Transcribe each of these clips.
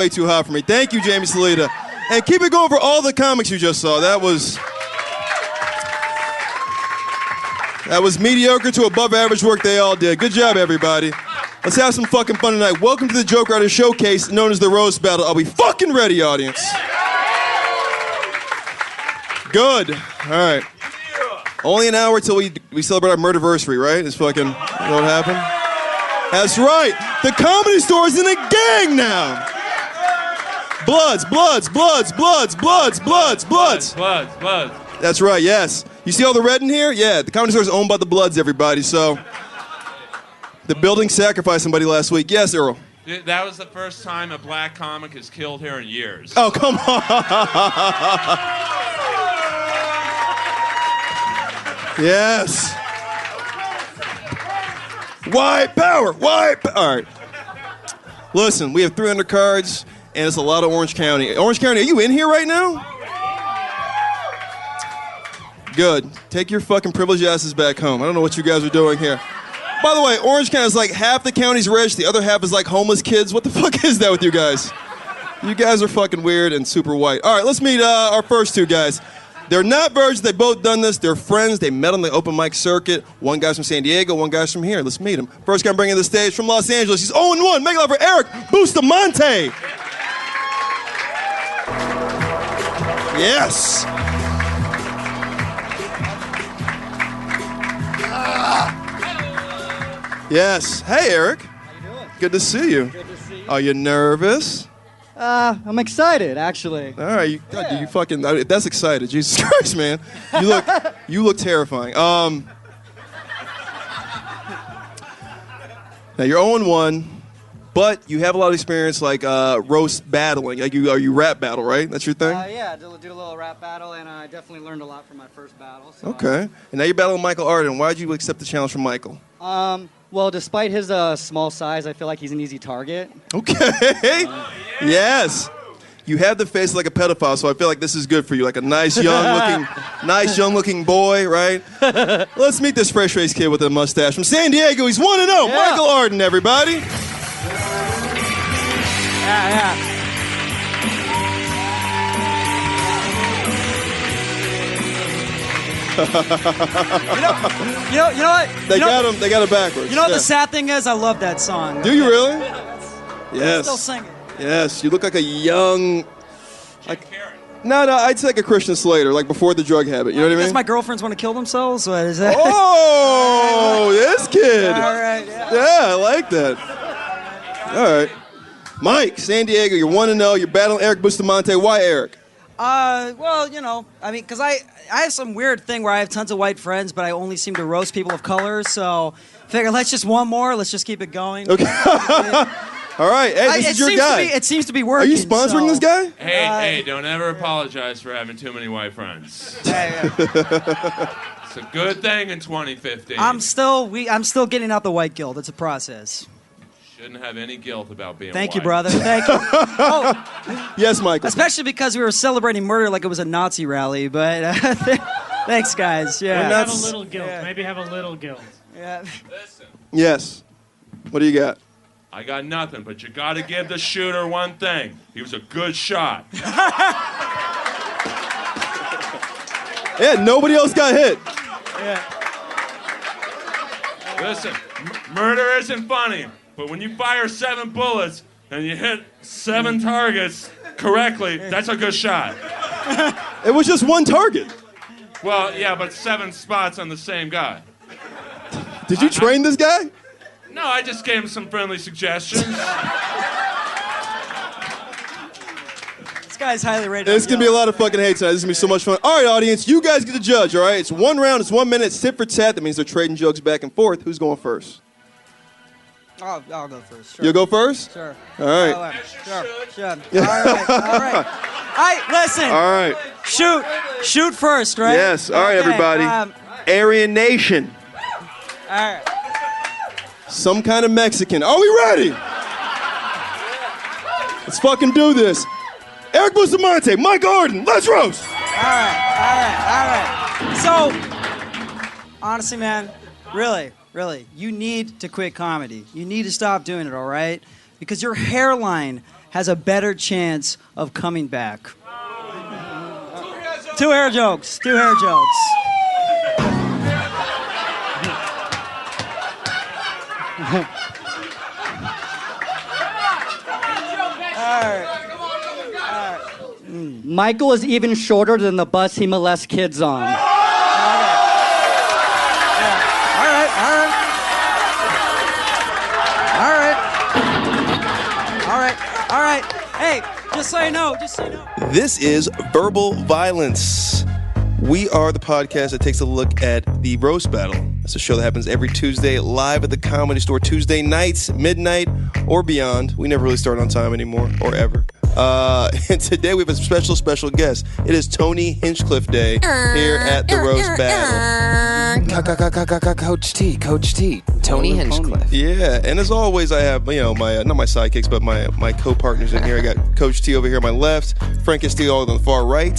way too hot for me. Thank you, Jamie Salita. And keep it going for all the comics you just saw. That was mediocre to above average work they all did. Good job, everybody. Let's have some fucking fun tonight. Welcome to the Joke Writer Showcase, known as the Roast Battle. Are we fucking ready, audience? Good. All right. Only an hour till we celebrate our murderversary, right? It's fucking, you know what happened? That's right. The Comedy Store is in a gang now. Bloods. That's right, yes. You see all the red in here? Yeah, the Comedy Store is owned by the Bloods, everybody, so. The building sacrificed somebody last week. Yes, Earl. That was the first time a black comic is killed here in years. Oh, come on. Yes. White power. All right. Listen, we have 300 cards, and it's a lot of Orange County. Orange County, are you in here right now? Good. Take your fucking privileged asses back home. I don't know what you guys are doing here. By the way, Orange County is like half the county's rich, the other half is like homeless kids. What the fuck is that with you guys? You guys are fucking weird and super white. All right, let's meet our first two guys. They're not virgins. They both done this. They're friends. They met on the open mic circuit. One guy's from San Diego. One guy's from here. Let's meet him. First guy I'm bringing to the stage from Los Angeles. He's 0-1. Make it loud for Eric Bustamante. Yes. Yes. Hey, Eric. How you doing? Good to see you. Good to see you. Are you nervous? I'm excited, actually. All right, you fucking. That's excited. Jesus Christ, man. You look terrifying. Now you're 0-1, but you have a lot of experience like roast battling. Like you rap battle, right? That's your thing. Yeah, I did a little rap battle, and I definitely learned a lot from my first battle. So. Okay. And now you're battling Michael Arden. Why did you accept the challenge from Michael? Well, despite his small size, I feel like he's an easy target. Okay. Yes. You have the face like a pedophile, so I feel like this is good for you. Like a nice young looking boy, right? Let's meet this fresh-faced kid with a mustache from San Diego. He's 1-0. Yeah. Michael Arden, everybody. Yeah. you know what? They got it backwards. You know what the sad thing is? I love that song. Do you really? Yes. Still singing. Yes, you look like a young. No, I'd say like a Christian Slater, like before the drug habit. You know what I mean? Because my girlfriends want to kill themselves. What is that? Oh, this kid. All right. Yeah, I like that. All right, Mike, San Diego. You're 1-0. You're battling Eric Bustamante. Why Eric? Well, I mean, because I have some weird thing where I have tons of white friends, but I only seem to roast people of color, so figure let's just keep it going. Okay. All right, hey, this is your guy. It seems to be working. Are you sponsoring this guy? Hey, don't ever apologize for having too many white friends. Yeah. It's a good thing in 2015. I'm still getting out the white guilt. It's a process. Shouldn't have any guilt about being Thank white. you, brother. Thank you. Oh, yes, Michael. especially because we were celebrating murder like it was a Nazi rally, but thanks, guys. Yeah. Maybe have a little guilt. Yeah. Maybe have a little guilt. Yeah. Listen. Yes. What do you got? I got nothing, but you got to give the shooter one thing. He was a good shot. Yeah, nobody else got hit. Yeah. Listen, murder isn't funny, but when you fire 7 bullets and you hit 7 targets correctly, that's a good shot. It was just one target. Well, yeah, but 7 spots on the same guy. Did you train this guy? No, I just gave him some friendly suggestions. This guy's highly rated. It's going to be a lot of fucking hate tonight. This is going to be so much fun. All right, audience, you guys get to judge, all right? It's 1 round. It's 1 minute. It's tit for tat. That means they're trading jokes back and forth. Who's going first? I'll go first. Sure. You'll go first? Sure. All right. Sure. All right. Listen. All right. Shoot first, right? Yes. All right, everybody. Aryan Nation. All right. Some kind of Mexican. Are we ready? Let's fucking do this. Eric Bustamante, Mike Arden, let's roast. All right. So, honestly, man, really, you need to quit comedy. You need to stop doing it, all right? Because your hairline has a better chance of coming back? 2 hair jokes. 2 hair jokes. Michael is even shorter than the bus he molests kids on. All right. Hey, just so you know. This is Verbal Violence. We are the podcast that takes a look at the roast battle. It's a show that happens every Tuesday live at the Comedy Store, Tuesday nights, midnight, or beyond. We never really start on time anymore, or ever. And today we have a special guest. It is Tony Hinchcliffe Day here at the Roast Battle. Coach T, Tony Hinchcliffe. Yeah, and as always, I have, my not my sidekicks, but my co-partners in here. I got Coach T over here on my left, Frank Castillo on the far right,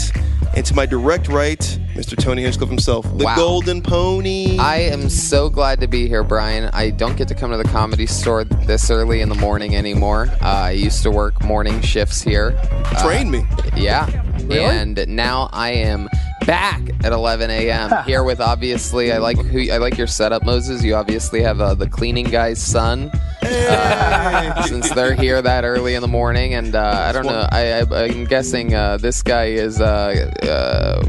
and to my direct right, Mr. Tony Hinchcliffe himself, the Golden Pony. I am so glad to be here, Brian. I don't get to come to the Comedy Store this early in the morning anymore. I used to work morning shifts here. Trained me. Yeah. Really? And now I am back at 11 a.m. here with, obviously, I like your setup, Moses. You obviously have the cleaning guy's son. Since they're here that early in the morning, and I don't know. I'm guessing this guy is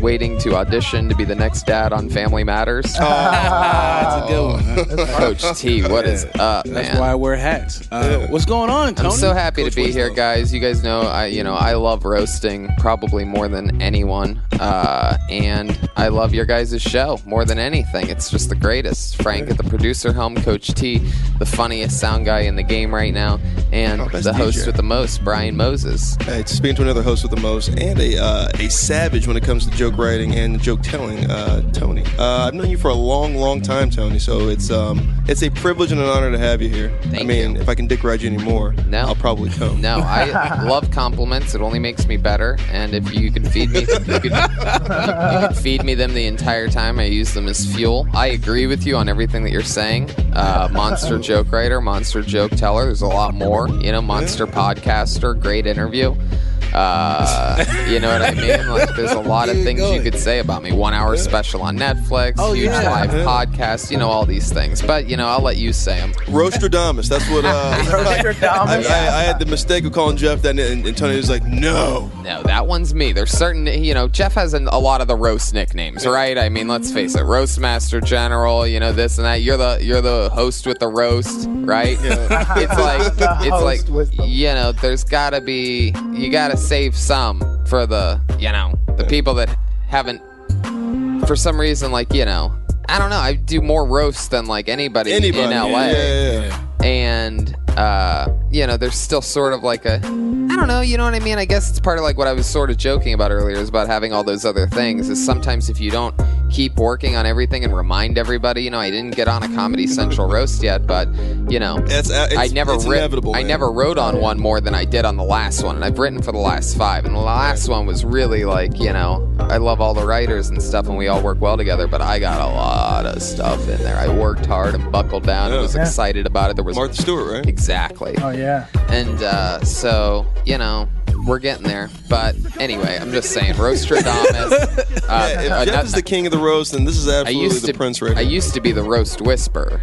waiting to audition to be the next dad on Family Matters. That's a good one. Coach T, what is up, man? That's why I wear hats. What's going on, Tony? I'm so happy to be here, guys. You guys know I love roasting probably more than anyone, and I love your guys' show more than anything. It's just the greatest. Frank at the producer helm, Coach T, the funniest sound guy in the game right now, and the host DJ with the most, Brian Moses. Hey, speaking to another host with the most, and a savage when it comes to joke writing and joke telling, Tony. I've known you for a long time, Tony. So it's a privilege and an honor to have you here. Thank you. If I can dick ride you anymore, I'll probably come. No, I love compliments. It only makes me better. And if you can feed me, you could feed me them the entire time. I use them as fuel. I agree with you on everything that you're saying. Monster joke writer, monster joke teller. There's a lot more. Monster podcaster, great interview. You know what I mean? Like, there's a lot of things you could say about me. 1 hour special on Netflix, huge live podcast, all these things. But, I'll let you say them. Roastradamus, that's what... Roastradamus. I had the mistake of calling Jeff that, and Tony was like, no. No, that one's me. There's certain, Jeff has a lot of the roast nicknames, right? I mean, let's face it, Roast Master General, this and that. You're the host with the roast, right? Yeah. It's like, there's gotta be, you gotta save some for the people that haven't, for some reason, I don't know, I do more roasts than anybody in LA. Yeah. And there's still sort of like a, I don't know, you know what I mean? I guess it's part of what I was sort of joking about earlier, is about having all those other things, is sometimes if you don't keep working on everything and remind everybody, I didn't get on a Comedy Central roast yet, but I never wrote on one more than I did on the last one, and I've written for the last 5, and the last one was really I love all the writers and stuff, and we all work well together, but I got a lot of stuff in there. I worked hard and buckled down and was excited about it. There was Martha Stewart, right? Exactly. Oh, yeah. And so, we're getting there. But anyway, I'm just saying, Roastradamus. If Jeff is the king of the roast, then this is absolutely the prince right here. I used to be the roast whisperer.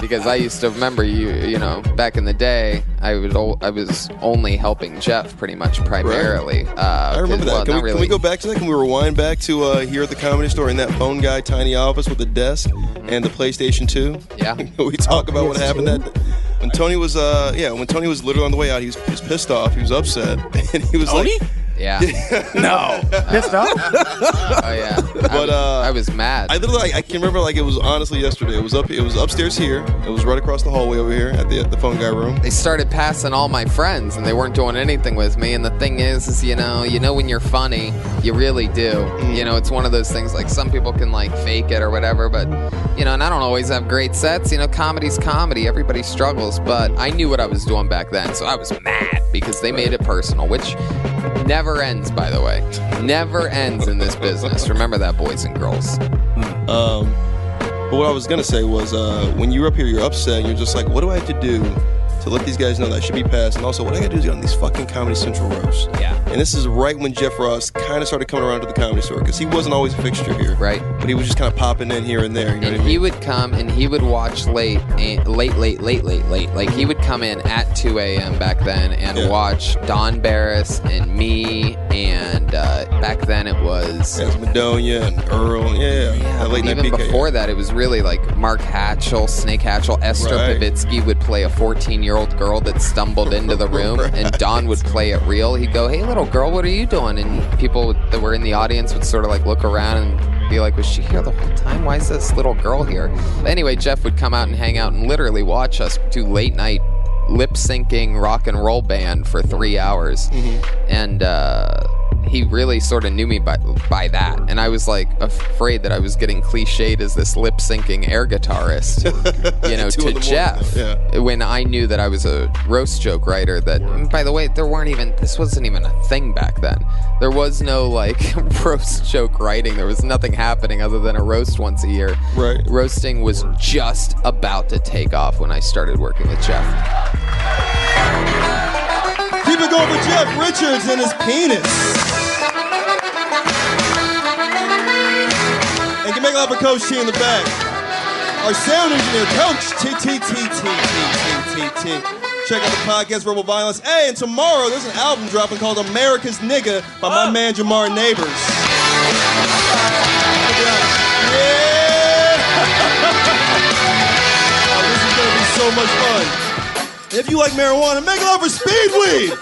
Because I used to remember back in the day, I was only helping Jeff pretty much primarily. Right. I remember that. Can we go back to that? Can we rewind back to here at the Comedy Store in that phone guy tiny office with a desk and the PlayStation 2? Yeah. We talk about what happened when Tony was literally on the way out. He was pissed off. He was upset, and he was Tony? Yeah. No. Pissed off? Oh yeah. But I was mad. I literally I can remember it was honestly yesterday. It was upstairs here. It was right across the hallway over here at the phone guy room. They started passing all my friends, and they weren't doing anything with me. And the thing is when you're funny, you really do. It's one of those things, some people can fake it or whatever, but and I don't always have great sets. Comedy's comedy. Everybody struggles, but I knew what I was doing back then, so I was mad because they made it personal, which never ends, by the way. Never ends in this business. Remember that, boys and girls. But what I was going to say was when you're up here, you're upset, and you're just like, what do I have to do to let these guys know that I should be passed. And also, what I gotta do is get on these fucking Comedy Central roasts. Yeah. And this is right when Jeff Ross kind of started coming around to the Comedy Store, because he wasn't always a fixture here. Right. But he was just kind of popping in here and there. You know And what I mean? he would come and he would watch late. Like he would come in at 2 a.m. back then and watch Don Barris and me, and back then it was Madonia and Earl. Yeah. That late night even PK, before that, it was really like Mark Hatchell, Snake Hatchell, Esther Right. Pavitsky would play a 14-year-old girl that stumbled into the room, and Don would play it real. He'd go, "Hey, little girl, what are you doing?" And people that were in the audience would sort of like look around and be like, "Was she here the whole time? Why is this little girl here?" But anyway, Jeff would come out and hang out and literally watch us do late night lip-syncing rock and roll band for 3 hours. And he really sort of knew me by that, and I was like afraid that I was getting cliched as this lip-syncing air guitarist, you know, to Jeff, when I knew that I was a roast joke writer. That, and by the way, this wasn't even a thing back then. There was no like roast joke writing. There was nothing happening other than a roast once a year. Right. Roasting was just about to take off when I started working with Jeff. Keep it going for Jeff Richards and his penis. And can make it up for Coach T in the back. Our sound engineer, Coach T. Check out the podcast, Verbal Violence. Hey, and tomorrow there's an album dropping called America's Nigga by my man Jamar Neighbors. Yeah! Oh, this is going to be so much fun. If you like marijuana, make it up for Speedweed!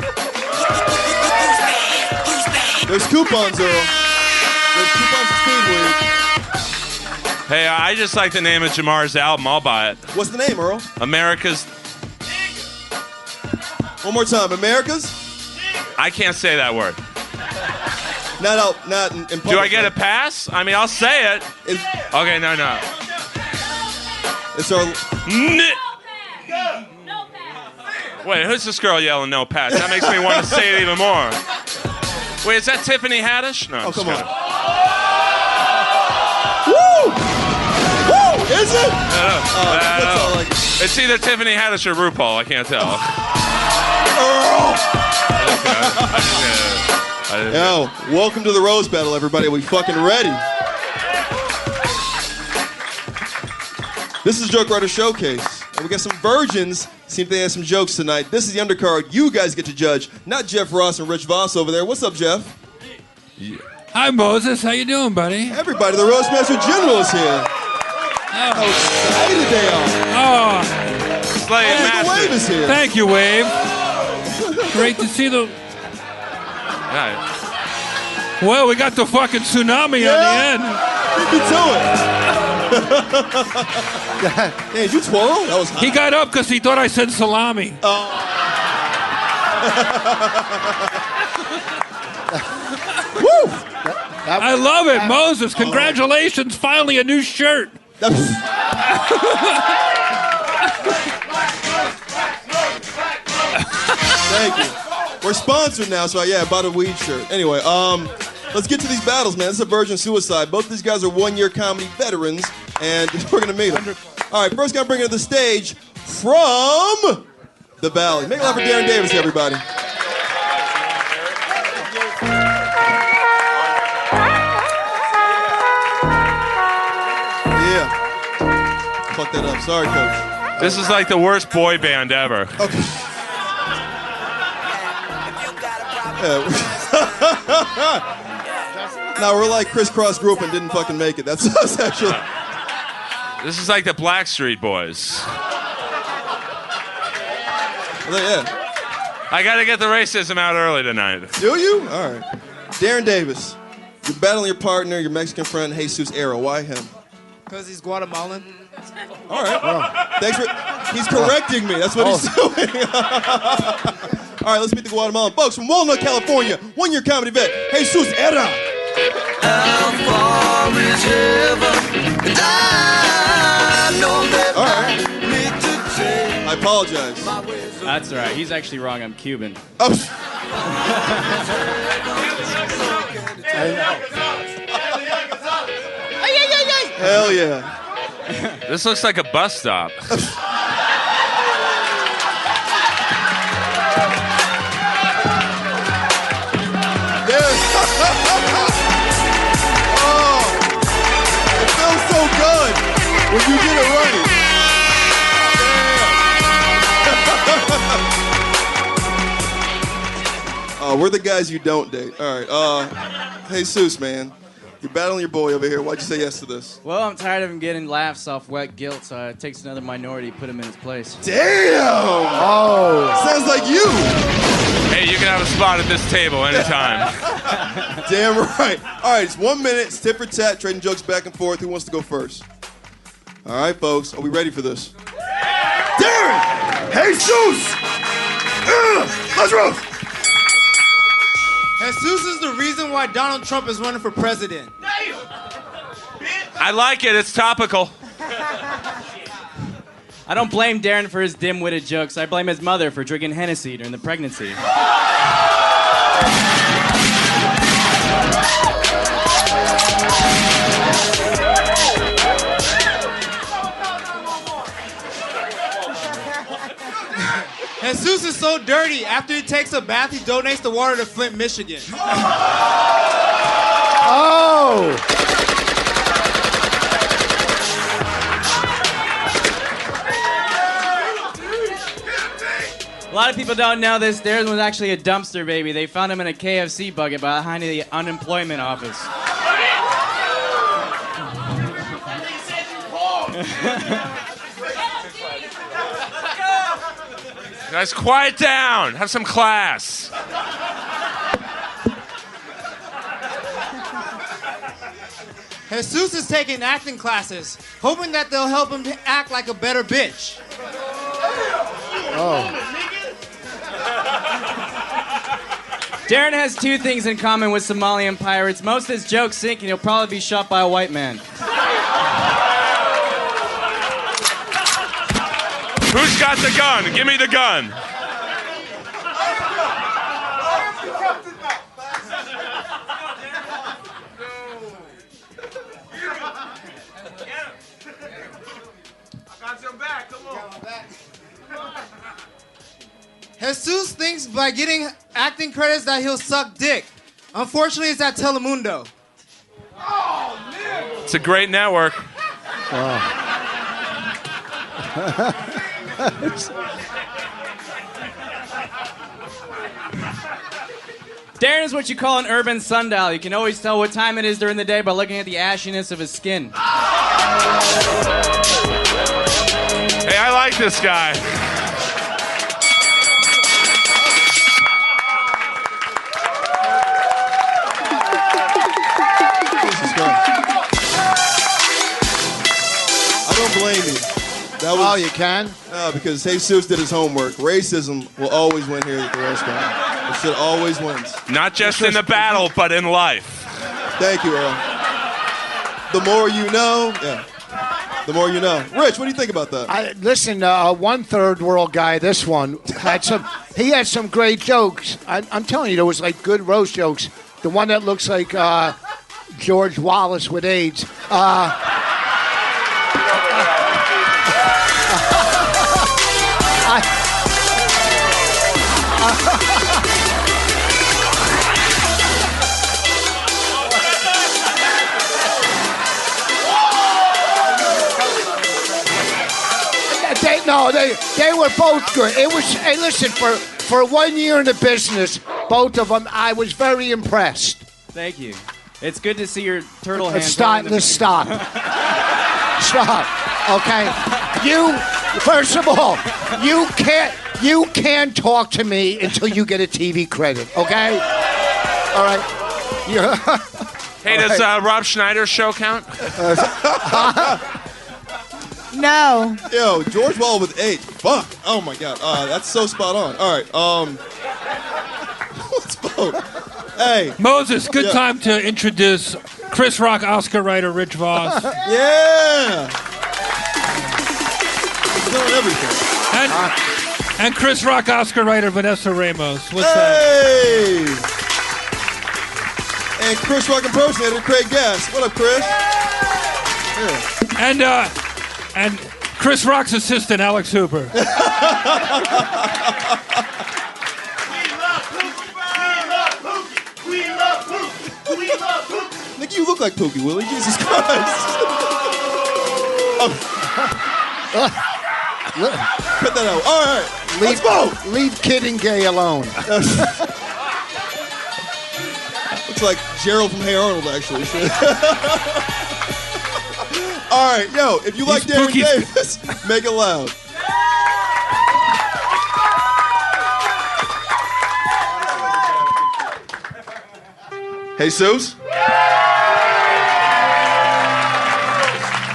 There's coupons, Earl. There's coupons for Speedweed. Hey, I just like the name of Jamar's album. I'll buy it. What's the name, Earl? America's... One more time. America's? I can't say that word. Not in public. Do I get a pass? I mean, I'll say it. Okay, no. It's our... Wait, who's this girl yelling no pass? That makes me want to say it even more. Wait, is that Tiffany Haddish? No. Oh, come on. Woo! Woo! Is it? No. It's either Tiffany Haddish or RuPaul. I can't tell. Yo, welcome to the Rose Battle, everybody. We fucking ready. This is Joke Writer Showcase. And we got some virgins. See if they have some jokes tonight. This is the undercard. You guys get to judge, not Jeff Ross and Rich Voss over there. What's up, Jeff? Hi, Moses. How you doing, buddy? Everybody, the Roastmaster General is here. How excited they are. Oh, the Wave is here. Thank you, Wave. Great to see the... Well, we got the fucking tsunami on the end. Beat me to it. Hey, did you twirl? That was hot. He got up because he thought I said salami. Woo! I love it, Moses. Congratulations. Finally a new shirt. Thank you. We're sponsored now, so yeah, I bought a weed shirt. Anyway, let's get to these battles, man. This is a virgin suicide. Both these guys are one-year comedy veterans, and we're gonna meet them. All right, first guy bringing to the stage from the Valley. Make it loud for Darren Davis, everybody. Yeah. Fuck that up. Sorry, Coach. This is like the worst boy band ever. Okay. Now we're like Criss Cross grew up and didn't fucking make it. That's us, actually. This is like the Blackstreet Boys. Yeah. I gotta get the racism out early tonight. Do you? All right. Darren Davis, you're battling your partner, your Mexican friend, Jesus Erra. Why him? Because he's Guatemalan. All right. Thanks for... He's correcting me. That's what he's doing. All right, let's meet the Guatemalan folks from Walnut, California. One-year comedy vet, Jesus Erra. All right. I apologize. That's all right. He's actually wrong. I'm Cuban. Oh. Hell yeah. This looks like a bus stop. When you did it right. We're the guys you don't date. All right. Jesus, man. You're battling your boy over here. Why'd you say yes to this? Well, I'm tired of him getting laughs off wet guilt, so it takes another minority to put him in his place. Damn! Oh. Sounds like you. Hey, you can have a spot at this table anytime. Damn right. All right, it's 1 minute. It's tit for tat, trading jokes back and forth. Who wants to go first? All right, folks. Are we ready for this? Darren! Jesus! Let's roll! Jesus is the reason why Donald Trump is running for president. I like it. It's topical. I don't blame Darren for his dim-witted jokes. I blame his mother for drinking Hennessy during the pregnancy. Jesus is so dirty. After he takes a bath, he donates the water to Flint, Michigan. Oh! A lot of people don't know this. Darren was actually a dumpster baby. They found him in a KFC bucket behind the unemployment office. Guys, quiet down. Have some class. Jesus is taking acting classes, hoping that they'll help him act like a better bitch. Oh. Darren has two things in common with Somalian pirates. Most of his jokes sink, and he'll probably be shot by a white man. Who's got the gun? Give me the gun. Jesus thinks by getting acting credits that he'll suck dick. Unfortunately, it's at Telemundo. It's a great network. Wow. Darren is what you call an urban sundial. You can always tell what time it is during the day by looking at the ashiness of his skin. Hey, I like this guy. I don't blame you. That was, you can? No, because Jesus did his homework. Racism will always win here at the restaurant. It should always wins. Not just in the battle, but in life. Thank you, Earl. The more you know, the more you know. Rich, what do you think about that? Listen, one third world guy, this one, he had some great jokes. I'm telling you, there was like good roast jokes. The one that looks like George Wallace with AIDS. They were both good. It was. Hey, listen, for 1 year in the business, both of them, I was very impressed. Thank you. It's good to see your turtle hands. Stop. Stop. Okay. You. First of all, you can't talk to me until you get a TV credit. Okay. All right. Hey, does Rob Schneider's show count? No. Yo, George Wall with 8. Fuck. Oh my God. That's so spot on. All right. Let's vote. Hey. Moses, good time to introduce Chris Rock Oscar writer Rich Voss. Yeah. He's doing everything. And Chris Rock Oscar writer Vanessa Ramos. What's hey. And Chris Rock impersonator Craig Gass. What up, Chris? Yeah. And Chris Rock's assistant, Alex Hooper. Nick, you look like Pookie, Willie. Jesus Christ. Put that out. All right. Let's go. Leave Kid and Gay alone. Looks like Gerald from Hey Arnold, actually. All right, yo, if you like Darren Davis, make it loud. Jesus.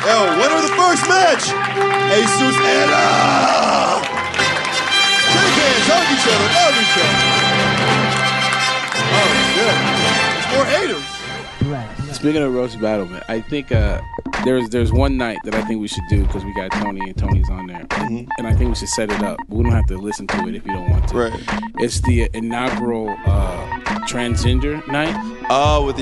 Yo, winner of the first match, Jesus Erra. Shake hands, hug each other, love each other. Oh, good. There's more haters. Speaking of roast battle, man, I think there's one night that I think we should do because we got Tony and Tony's on there, and I think we should set it up. We don't have to listen to it if you don't want to. Right. It's the inaugural transgender night. Oh, with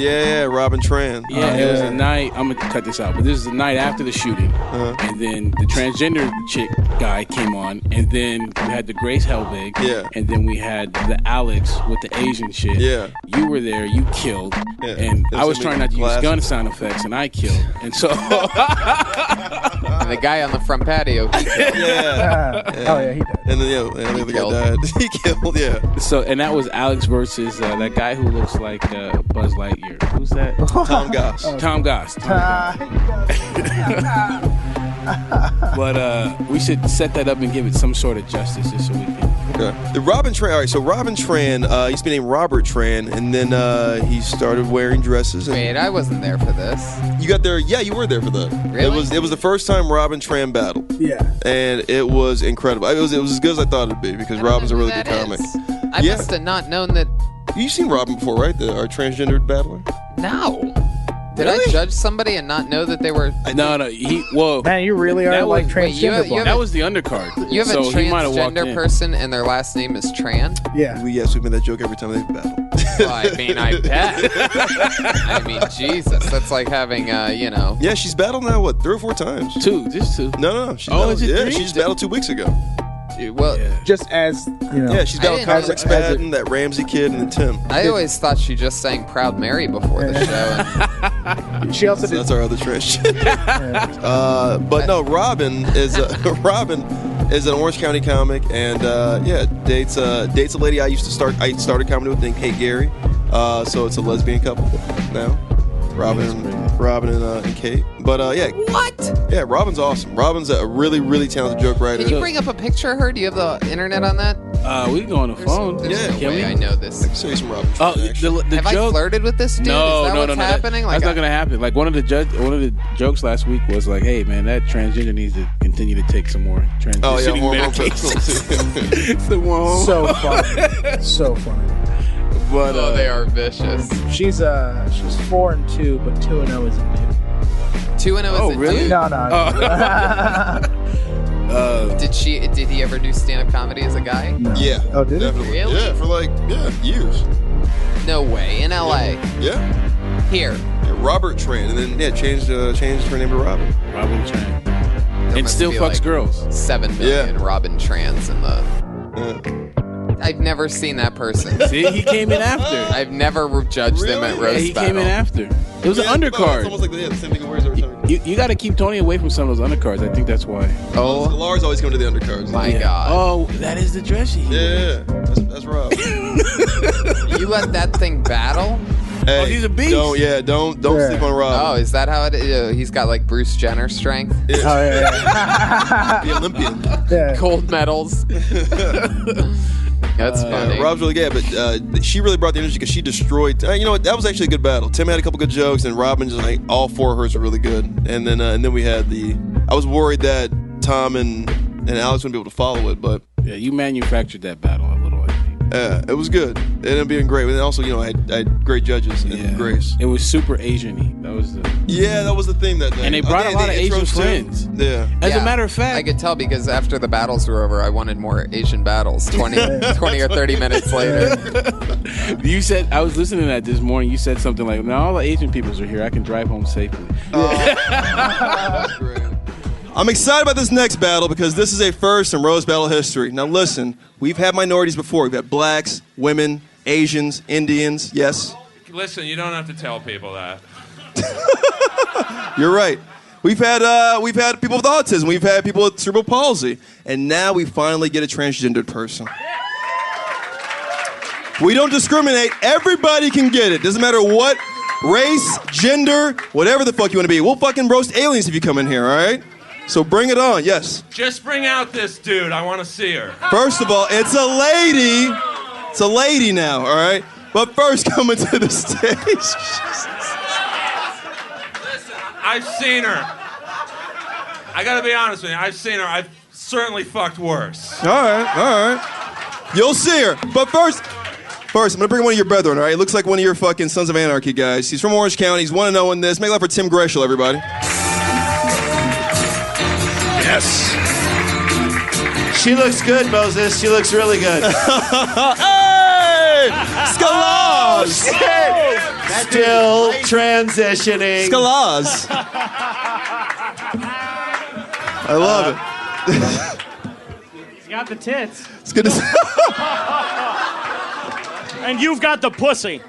Robin Tran. Yeah, it was a night. I'm gonna cut this out, but this is the night after the shooting, and then the transgender chick guy came on, and then we had the Grace Helbig, and then we had the Alex with the Asian shit. Yeah, you were there, you killed, and I was trying not to use gun sound effects, and I killed, and so and the guy on the front patio, he killed. Oh yeah, he did. And then the other guy died. He killed. Yeah. So and that was Alex versus that guy who looks like Buzz Lightyear. Who's that? Tom Goss. Tom Goss. But we should set that up and give it some sort of justice just so we can. Okay. The Robin Tran. All right, so Robin Tran used to be named Robert Tran, and then he started wearing dresses. And wait, I wasn't there for this. You got there? Yeah, you were there for that. Really? It was the first time Robin Tran battled. Yeah. And it was incredible. It was as good as I thought it'd be because Robin's a really good comic. I must have not known that. You've seen Robin before, right? Our transgendered battler. No. Did I judge somebody and not know that they were? No. Whoa. Man, you really are like transgender. That was the undercard. You have so a transgender person and their last name is Tran? Yeah. Yes, we made that joke every time they battle. Well, I mean, I bet. I mean, Jesus. That's like having, Yeah, she's battled now, what, 3 or 4 times? Just 2. No. She just battled 2 weeks ago. Well, just as you know. Yeah, she's battled Conor McSpadden, that Ramsey kid, and then Tim. I always thought she just sang "Proud Mary" before the show. And she also that's our other trash. But no, Robin is an Orange County comic, and dates a lady I started comedy with named Kate Gary. So it's a lesbian couple now. Robin and Kate. But What? Yeah, Robin's awesome. Robin's a really, really talented joke writer. Can you bring up a picture of her? Do you have the internet on that? We can go on the phone. There's no way I know this. I can show you some Robin. The have joke. I flirted with this dude? No, Is that what's happening? That's not gonna happen. Like one of the jokes last week was like, "Hey man, that transgender needs to continue to take some more transitioning medications." Some more. So funny. So funny. But they are vicious. She's 4-2, but 2-0 is a dude. 2-0 is a really? dude? No. Did he ever do stand-up comedy as a guy? No. Yeah. Oh, did he? Definitely. Really? Yeah, for years. No way. In L.A. Yeah. Here. Yeah, Robert Tran, and then changed her name to Robin. Robin Tran. There And must still be fucks like girls. 7 million Robin Trans in the. I've never seen that person. See, he came in after. I've never judged them at roast he battle. came in after. It was an undercard. It's almost like the same thing he wears every time. You got to keep Tony away from some of those undercards. I think that's why. Oh, Lars always coming to the undercards. My God. Oh, that is the dress she Yeah, that's Rob. You let that thing battle? Hey, he's a beast. Don't sleep on Rob. Oh, is that how it is? He's got like Bruce Jenner strength? Yeah. Oh yeah. The Olympian. Yeah. Gold medals. That's funny. Rob's really good, but she really brought the energy because she destroyed. You know what? That was actually a good battle. Tim had a couple good jokes, and Robin just like all 4 of hers were really good. And then we had I was worried that Tom and Alex wouldn't be able to follow it, but Yeah, you manufactured that battle a little, I think. yeah, it was good. It ended up being great. And also, I had great judges and Grace. It was super Asian-y. That was the thing that night. And they brought a lot of Asian friends. Yeah. As a matter of fact, I could tell because after the battles were over, I wanted more Asian battles 20 or 30 minutes later. you said, I was listening to that this morning, you said something like, now all the Asian peoples are here, I can drive home safely. That's great. I'm excited about this next battle because this is a first in roast battle history. Now listen, we've had minorities before. We've had blacks, women, Asians, Indians, yes? Listen, you don't have to tell people that. You're right. We've had people with autism. We've had people with cerebral palsy. And now we finally get a transgendered person. We don't discriminate. Everybody can get it. Doesn't matter what race, gender, whatever the fuck you want to be. We'll fucking roast aliens if you come in here, all right? So bring it on, yes. Just bring out this dude. I want to see her. First of all, it's a lady. It's a lady now, all right? But first, coming to the stage. Listen, I've seen her. I gotta be honest with you. I've seen her. I've certainly fucked worse. All right. You'll see her. But first, I'm gonna bring one of your brethren, all right? He looks like one of your fucking Sons of Anarchy guys. He's from Orange County. He's 1-0 in this. Make it up for Tim Groeschel, everybody. Yes. She looks good, Moses. She looks really good. Hey! Sklar! Still transitioning. Sklar. I love it. He's got the tits. It's good to see. And you've got the pussy.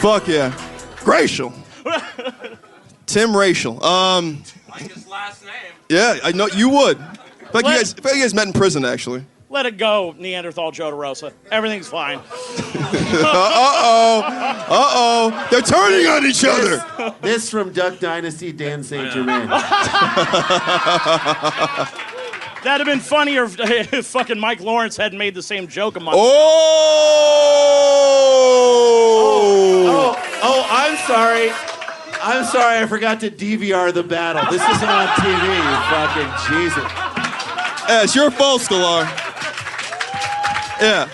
Fuck yeah. Groeschel. Tim Racial. Like his last name. Yeah, I know you would. In fact, you guys met in prison, actually. Let it go, Neanderthal Joe DeRosa. Everything's fine. Uh-oh. They're turning on each other. This from Duck Dynasty, Dan St. Germain. That'd have been funnier if fucking Mike Lawrence hadn't made the same joke a month. Oh, I'm sorry. I'm sorry, I forgot to DVR the battle. This isn't on TV, you fucking Jesus. Yeah, it's your fault, Sklar. Yeah.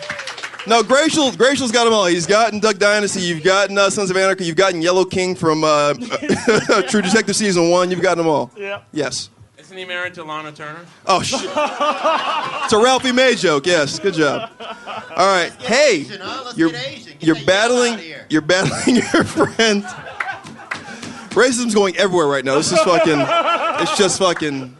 No, Groeschel's got them all. He's gotten Duck Dynasty. You've gotten Sons of Anarchy. You've gotten Yellow King from True Detective Season 1. You've gotten them all. Yeah. Yes. Isn't he married to Lana Turner? Oh, shit. It's a Ralphie May joke. Yes. Good job. All right. Hey, you're battling your friend. Racism's going everywhere right now. This is fucking. It's just fucking.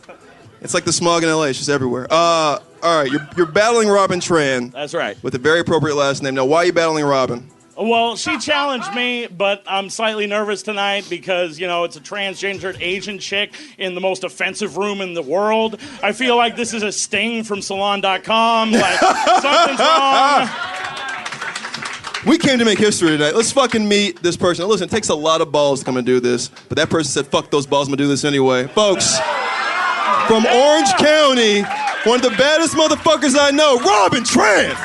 It's like the smog in LA. It's just everywhere. All right. You're battling Robin Tran. That's right. With a very appropriate last name. Now, why are you battling Robin? Well, she challenged me, but I'm slightly nervous tonight because, it's a transgendered Asian chick in the most offensive room in the world. I feel like this is a sting from Salon.com. Like, something's wrong. We came to make history tonight. Let's fucking meet this person. Now, listen, it takes a lot of balls to come and do this, but that person said, fuck those balls, I'm gonna do this anyway. Folks, from Orange County, one of the baddest motherfuckers I know, Robin Tran.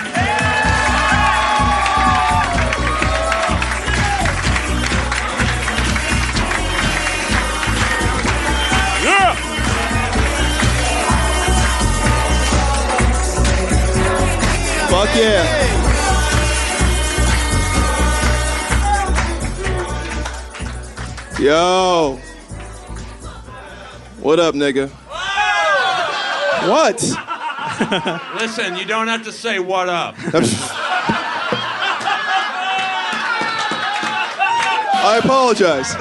Yeah. Fuck yeah. Yo. What up, nigga? What? Listen, you don't have to say what up. I apologize.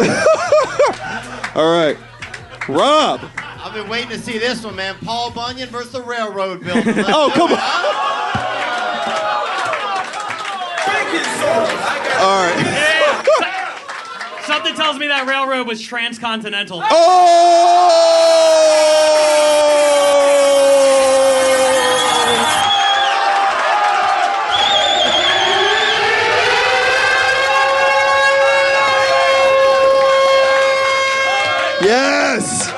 All right. Rob. I've been waiting to see this one, man. Paul Bunyan versus the railroad building. Oh, come on. All right. Yeah. Something tells me that railroad was transcontinental. Yes!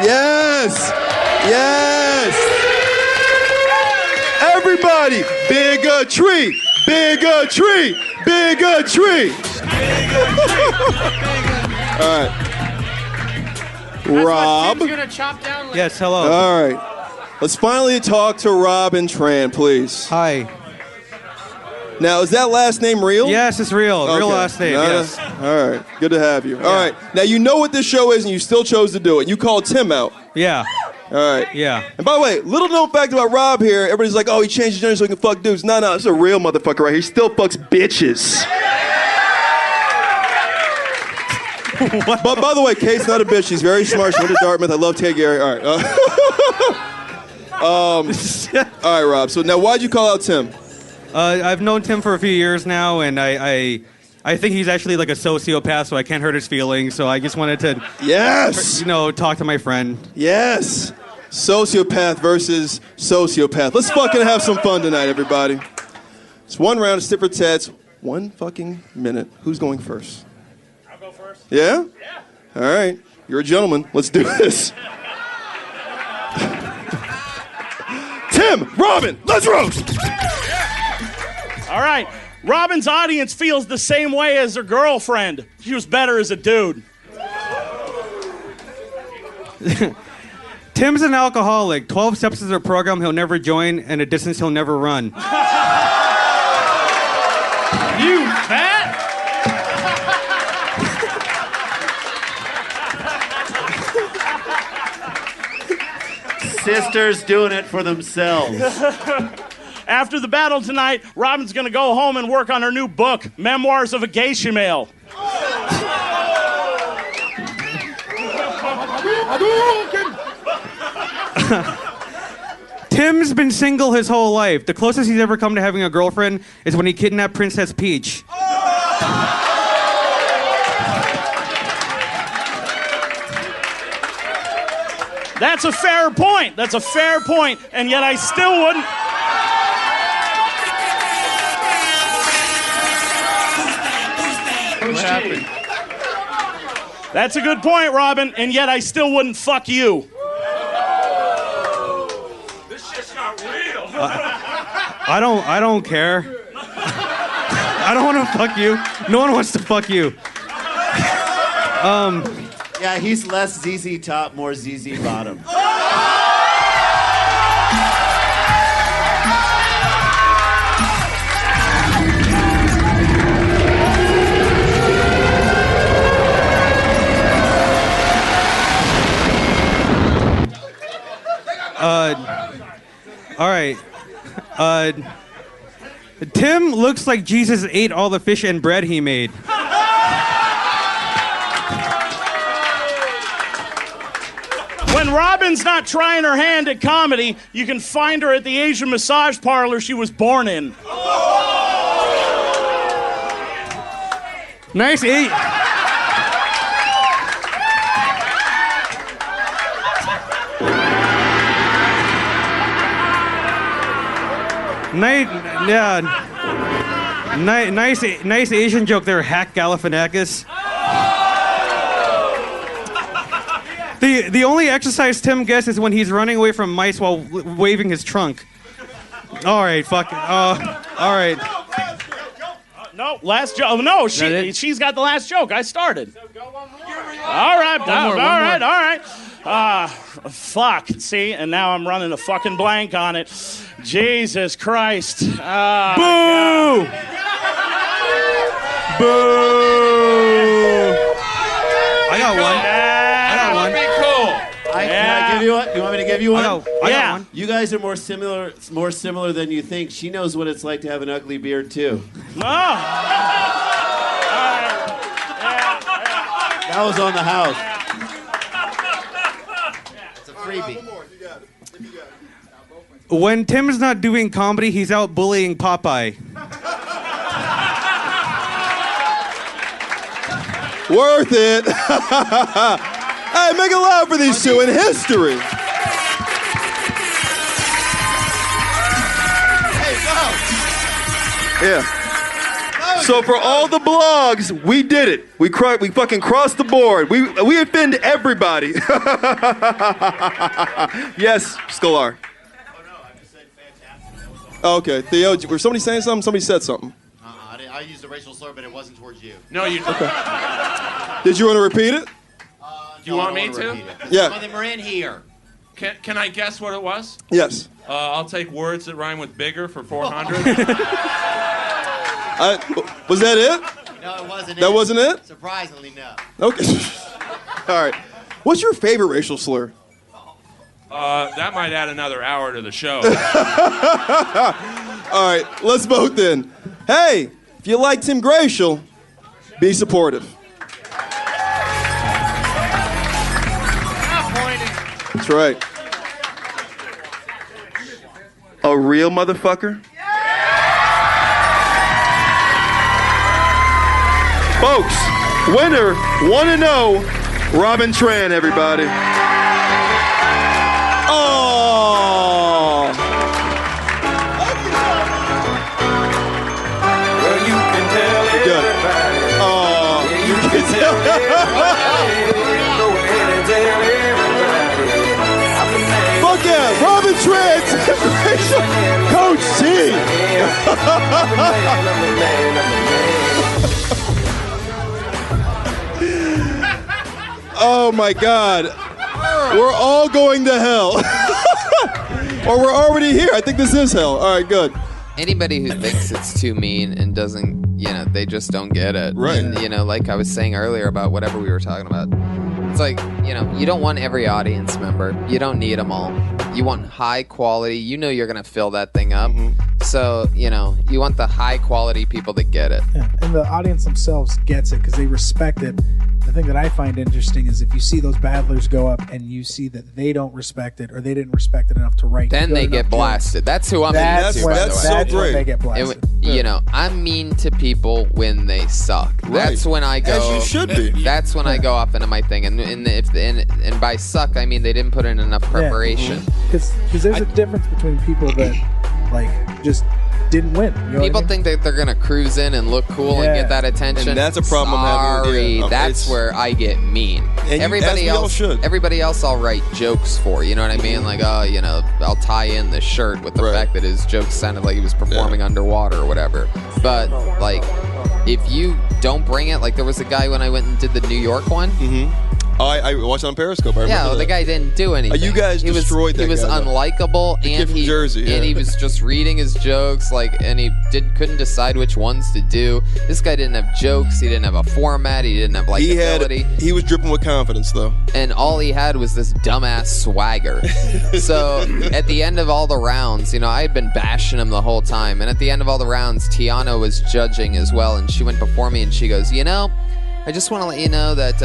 Yes! Yes! Everybody, bigotry! Bigotry! Bigotry! All right. Rob. Yes, hello. All right. Let's finally talk to Rob and Tran, please. Hi. Now, is that last name real? Yes, it's real. Real last name, yes. All right. Good to have you. All right. Now, you know what this show is, and you still chose to do it. You called Tim out. Yeah. All right. Yeah. And by the way, little known fact about Rob here, everybody's like, oh, he changed his gender so he can fuck dudes. No, this is a real motherfucker right here. He still fucks bitches. But by the way, Kate's not a bitch. She's very smart. She went to Dartmouth. I love Ted Gary. All right. All right, Rob. So now, why'd you call out Tim? I've known Tim for a few years now, and I think he's actually like a sociopath, so I can't hurt his feelings. So I just wanted to, talk to my friend. Yes. Sociopath versus sociopath. Let's fucking have some fun tonight, everybody. It's one round of tit for tats, 1 fucking minute. Who's going first? I'll go first. Yeah? Yeah. All right. You're a gentleman. Let's do this. Tim, Robin, let's roast. All right. Robin's audience feels the same way as her girlfriend. She was better as a dude. Tim's an alcoholic. 12 steps is a program he'll never join and a distance he'll never run. You fat! Sisters doing it for themselves. After the battle tonight, Robin's going to go home and work on her new book, Memoirs of a Geisha Male. Tim's been single his whole life. The closest he's ever come to having a girlfriend is when he kidnapped Princess Peach. That's a fair point. That's a fair point. And yet I still wouldn't. What happened? That's a good point, Robin. And yet I still wouldn't fuck you. This shit's not real. I don't care. I don't want to fuck you. No one wants to fuck you. Yeah, he's less ZZ top, more ZZ bottom. All right. Tim looks like Jesus ate all the fish and bread he made. When Robin's not trying her hand at comedy, you can find her at the Asian massage parlor she was born in. Nice eat. Nice Asian joke there, Hack Galifianakis. The only exercise Tim gets is when he's running away from mice while waving his trunk. All right, fuck. All right. No, last joke. No, she's got the last joke. I started. All right. Fuck. See, and now I'm running a fucking blank on it. Jesus Christ. Boo! God. Boo! I got one. Can I give you one? You want me to give you one? I got one. You guys are more similar than you think. She knows what it's like to have an ugly beard too. That was on the house. It's a freebie. When Tim's not doing comedy, he's out bullying Popeye. Worth it. Hey, make it loud for these two in history. Hey, go. Yeah. So for all the blogs, we did it. We fucking crossed the board. We offend everybody. Yes, Sklar. Oh, okay, Theo, was somebody saying something? Somebody said something. I used a racial slur, but it wasn't towards you. No, you didn't. Okay. Did you want to repeat it? Do you want me to? Yeah. Some of them are in here. Can I guess what it was? Yes. I'll take words that rhyme with bigger for 400. Was that it? No, it wasn't it. That wasn't it? Surprisingly, no. Okay. All right. What's your favorite racial slur? That might add another hour to the show. All right, let's vote then. Hey, if you like Tim Groeschel, be supportive. That's right. A real motherfucker? Folks, winner 1-0, Robin Tran, everybody. Oh. Well, you can tell everybody. Oh, you can tell everybody. Go ahead and tell everybody. Fuck yeah, Robin Tran, Coach T. Oh my God. We're all going to hell. Or we're already here. I think this is hell. All right, good. Anybody who thinks it's too mean and doesn't, they just don't get it. Right. And, like I was saying earlier about whatever we were talking about. It's like, you don't want every audience member. You don't need them all. You want high quality. You're going to fill that thing up. So, you want the high quality people that get it. Yeah. And the audience themselves gets it because they respect it. The thing that I find interesting is if you see those battlers go up and you see that they don't respect it or they didn't respect it enough to write. Then they get blasted. That's who I'm mean to, by the way. That's when they get blasted. I'm mean to people when they suck. Right. That's when I go. As you should be. That's when I go off into my thing. And by suck, I mean they didn't put in enough preparation. Because there's a difference between people that just didn't win. People think that they're gonna cruise in and look cool and get that attention. And that's a problem I'm having. That's where I get mean. And everybody else I'll write jokes for. You know what I mean? Like, I'll tie in the shirt with the fact that his jokes sounded like he was performing underwater or whatever. But if you don't bring it, like there was a guy when I went and did the New York one. I watched it on Periscope. I remember the guy didn't do anything. You guys destroyed that guy. He was unlikable, and from Jersey, and he was just reading his jokes, and he couldn't decide which ones to do. This guy didn't have jokes. He didn't have a format. He didn't have ability. He was dripping with confidence, though. And all he had was this dumbass swagger. So at the end of all the rounds, I had been bashing him the whole time. And at the end of all the rounds, Tiana was judging as well, and she went before me and she goes, I just want to let you know that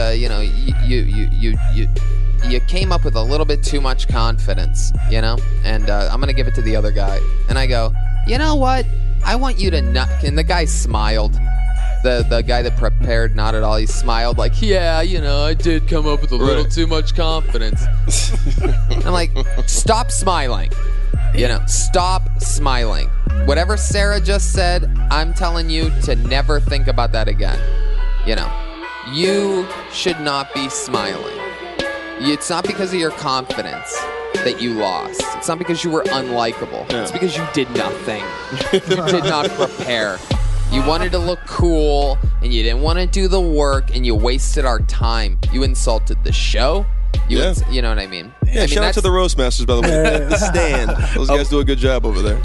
you came up with a little bit too much confidence, and I'm gonna give it to the other guy. And I go, you know what? I want you to not. And the guy smiled. The guy that prepared, not at all. He smiled like, yeah, I did come up with a little too much confidence. I'm like, stop smiling. Stop smiling. Whatever Sarah just said, I'm telling you to never think about that again. You should not be smiling. It's not because of your confidence that you lost. It's not because you were unlikable. It's because you did nothing. You did not prepare. You wanted to look cool, and you didn't want to do the work, and you wasted our time. You insulted the show. You know what I mean? Yeah, shout out to the Roast Masters, by the way. The Stand. Those guys do a good job over there.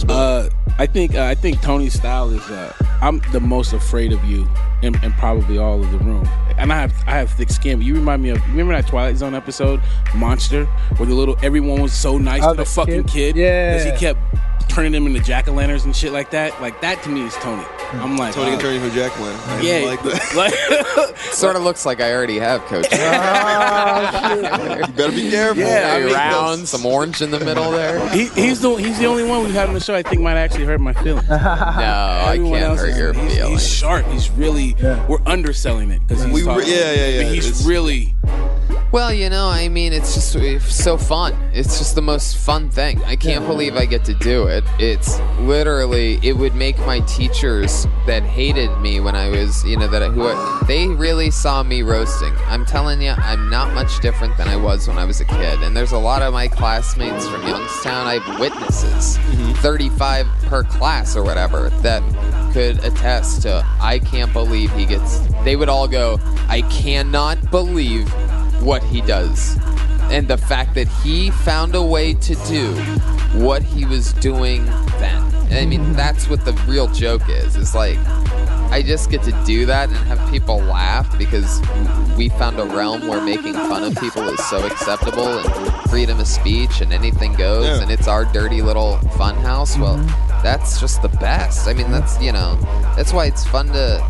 I think Tony's style is. I'm the most afraid of you, and probably all of the room. And I have thick skin. You remind me of. Remember that Twilight Zone episode, Monster, where everyone was so nice to the fucking kid, because he kept turning them into jack-o'-lanterns and shit like that. Like that to me is Tony. I'm like Tony can turn you into a jack-o'-lantern. Yeah, like that. Sort of looks like I already have, Coach. You better be careful. Yeah, round, some orange in the middle there. He's the only one we have on the show I think might actually hurt my feelings. No, I can't hurt your feelings. He's sharp. He's really. We're underselling it because he's talking. Yeah. He's really. Well, it's just so fun. It's just the most fun thing. I can't believe I get to do it. It's literally, it would make my teachers that hated me when I was, they really saw me roasting. I'm telling you, I'm not much different than I was when I was a kid. And there's a lot of my classmates from Youngstown, I have witnesses, 35 per class or whatever, that could attest to, I can't believe he gets, they would all go, I cannot believe what he does, and the fact that he found a way to do what he was doing then. I mean, that's what the real joke is. It's like, I just get to do that and have people laugh because we found a realm where making fun of people is so acceptable and freedom of speech and anything goes, and it's our dirty little fun house. Well, that's just the best. I mean, that's why it's fun to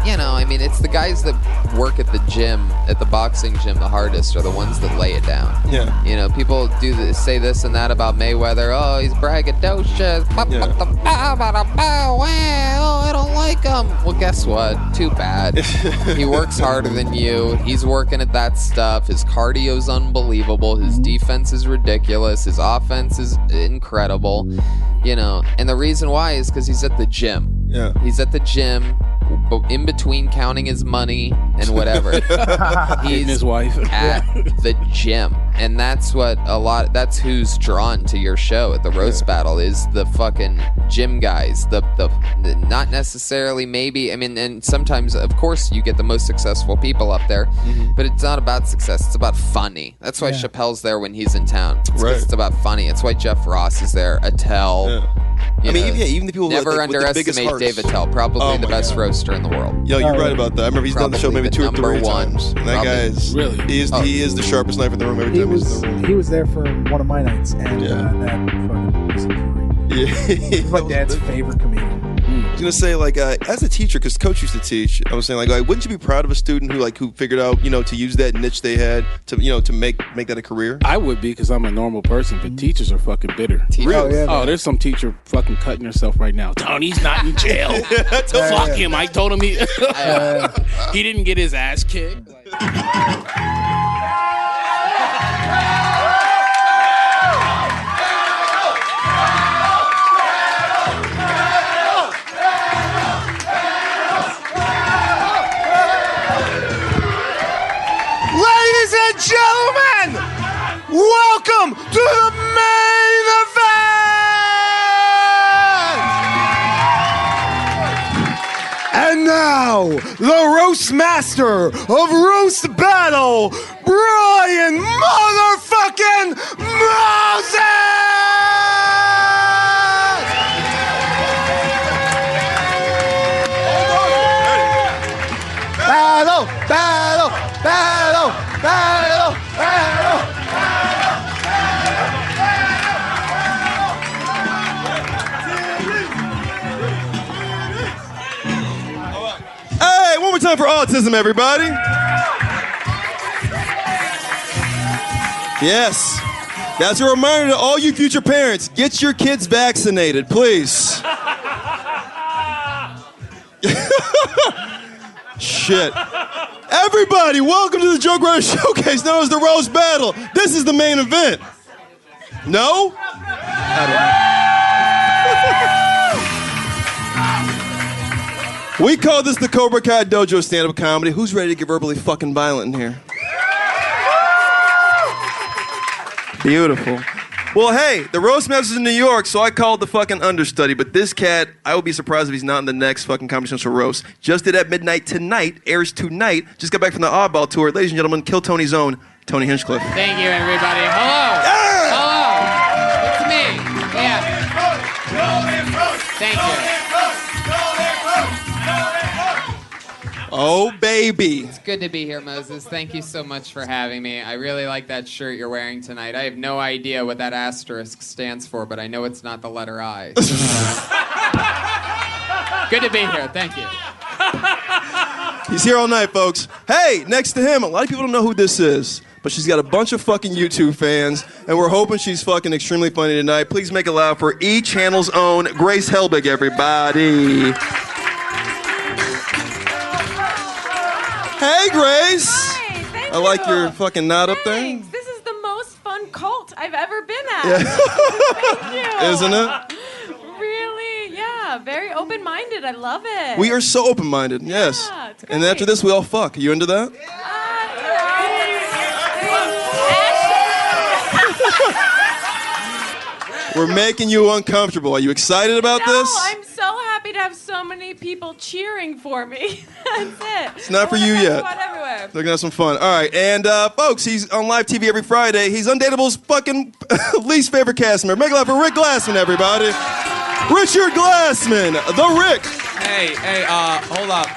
you know, I mean, it's the guys that work at the gym, at the boxing gym, the hardest are the ones that lay it down. Yeah. You know, people do this, say this and that about Mayweather. Oh, he's braggadocious. Well, I don't like him. Well, guess what? Too bad. He works harder than you. He's working at that stuff. His cardio's unbelievable. His defense is ridiculous. His offense is incredible. You know, and the reason why is because he's at the gym. Yeah. He's at the gym, in between counting his money and whatever. He's his wife at the gym, and that's what that's who's drawn to your show at the roast battle is the fucking gym guys. The not necessarily maybe. I mean, and sometimes of course you get the most successful people up there, but it's not about success. It's about funny. That's why Chappelle's there when he's in town. It's about funny. It's why Jeff Ross is there. Attell. I mean, even the people never with the biggest underestimate hearts. Dave Attell, probably the best roaster in the world. Yo, you're right about that. I remember he's done the show maybe 2 or 3 times. And that guy is really he is the sharpest knife in the room every time he's in the room. He was there for one of my nights, and that fucking was He's my dad's favorite comedian. I was gonna say, like, as a teacher, because Coach used to teach, I was saying, like, wouldn't you be proud of a student who figured out, to use that niche they had to make that a career? I would be, because I'm a normal person, but teachers are fucking bitter. Really? Oh, there's some teacher fucking cutting herself right now. Tony's not in jail. Fuck him. I told him he didn't get his ass kicked. Ladies and gentlemen, welcome to the main event! And now, the roast master of Roast Battle, Brian motherfucking Moses! Battle, battle, battle, battle, battle. Hey, one more time for autism, everybody. Yes. That's a reminder to all you future parents. Get your kids vaccinated, please. Shit. Everybody, welcome to the Joke Writer Showcase, known as the Roast Battle. This is the main event. No? We call this the Cobra Kai Dojo stand-up comedy. Who's ready to get verbally fucking violent in here? Beautiful. Well, hey, the roast master's in New York, so I called the fucking understudy. But this cat, I would be surprised if he's not in the next fucking Comedy Central roast. Just did at midnight tonight, airs tonight. Just got back from the Oddball tour. Ladies and gentlemen, Kill Tony's own Tony Hinchcliffe. Thank you, everybody. Hello. Yeah! Hello. It's me. Yeah. Thank you. Oh, baby. It's good to be here, Moses. Thank you so much for having me. I really like that shirt you're wearing tonight. I have no idea what that asterisk stands for, but I know it's not the letter I. Good to be here. Thank you. He's here all night, folks. Hey, next to him, a lot of people don't know who this is, but she's got a bunch of fucking YouTube fans, and we're hoping she's fucking extremely funny tonight. Please make it loud for E-Channel's own Grace Helbig, everybody. Hey, Grace. Hi, thank I like your fucking nod up there. Thanks. This is the most fun cult I've ever been at. Yeah. Thank you. Isn't it? Really, yeah. Very open-minded. I love it. We are so open-minded, yes. it's And after this, we all fuck. Are you into that? We're making you uncomfortable. Are you excited about No, this? I'm so happy to have so many people cheering for me. That's it. It's not for you yet. Everywhere. They're gonna have some fun. All right, and folks, he's on live TV every Friday. He's Undateable's fucking least favorite cast member. Make it loud for Rick Glassman, everybody. Richard Glassman, the Rick. Hey, hold up.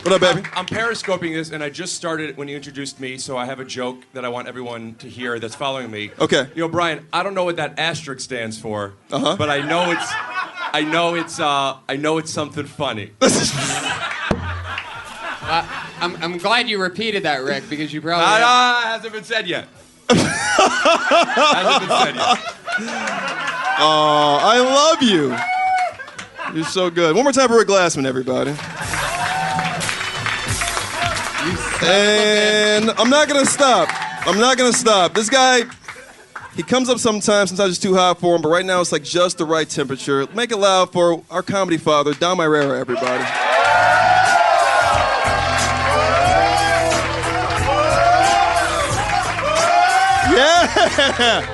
What up, baby? I'm periscoping this, and I just started it when you introduced me, so I have a joke that I want everyone to hear that's following me. Okay. Yo, Brian, I don't know what that asterisk stands for, but I know it's something funny. I'm glad you repeated that, Rick, because you probably. Hasn't been said yet. Hasn't been said yet. Oh, I love you. You're so good. One more time for Rick Glassman, everybody. And I'm not gonna stop. This guy, he comes up sometimes it's too hot for him, but right now it's like just the right temperature. Make it loud for our comedy father, Dom Irrera, everybody. Yeah!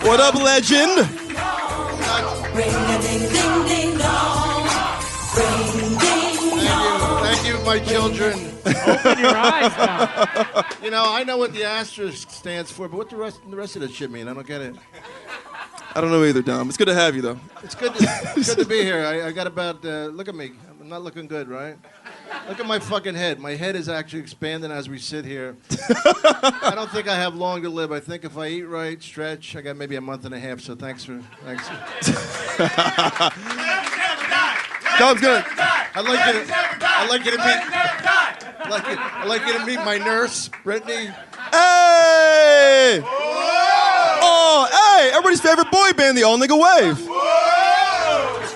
What up, legend? Thank you, my children. Open your eyes now. You know, I know what the asterisk stands for, but what the rest of that shit mean? I don't get it. I don't know either, Dom. It's good to have you, though. It's good to be here. I got about, look at me. I'm not looking good, right? Look at my fucking head. My head is actually expanding as we sit here. I don't think I have long to live. I think if I eat right, stretch, I got maybe a month and a half, so thanks. Dom's good. I'd like you to meet my nurse, Brittany. Hey! Oh, hey! Everybody's favorite boy band, the All Nigga Wave.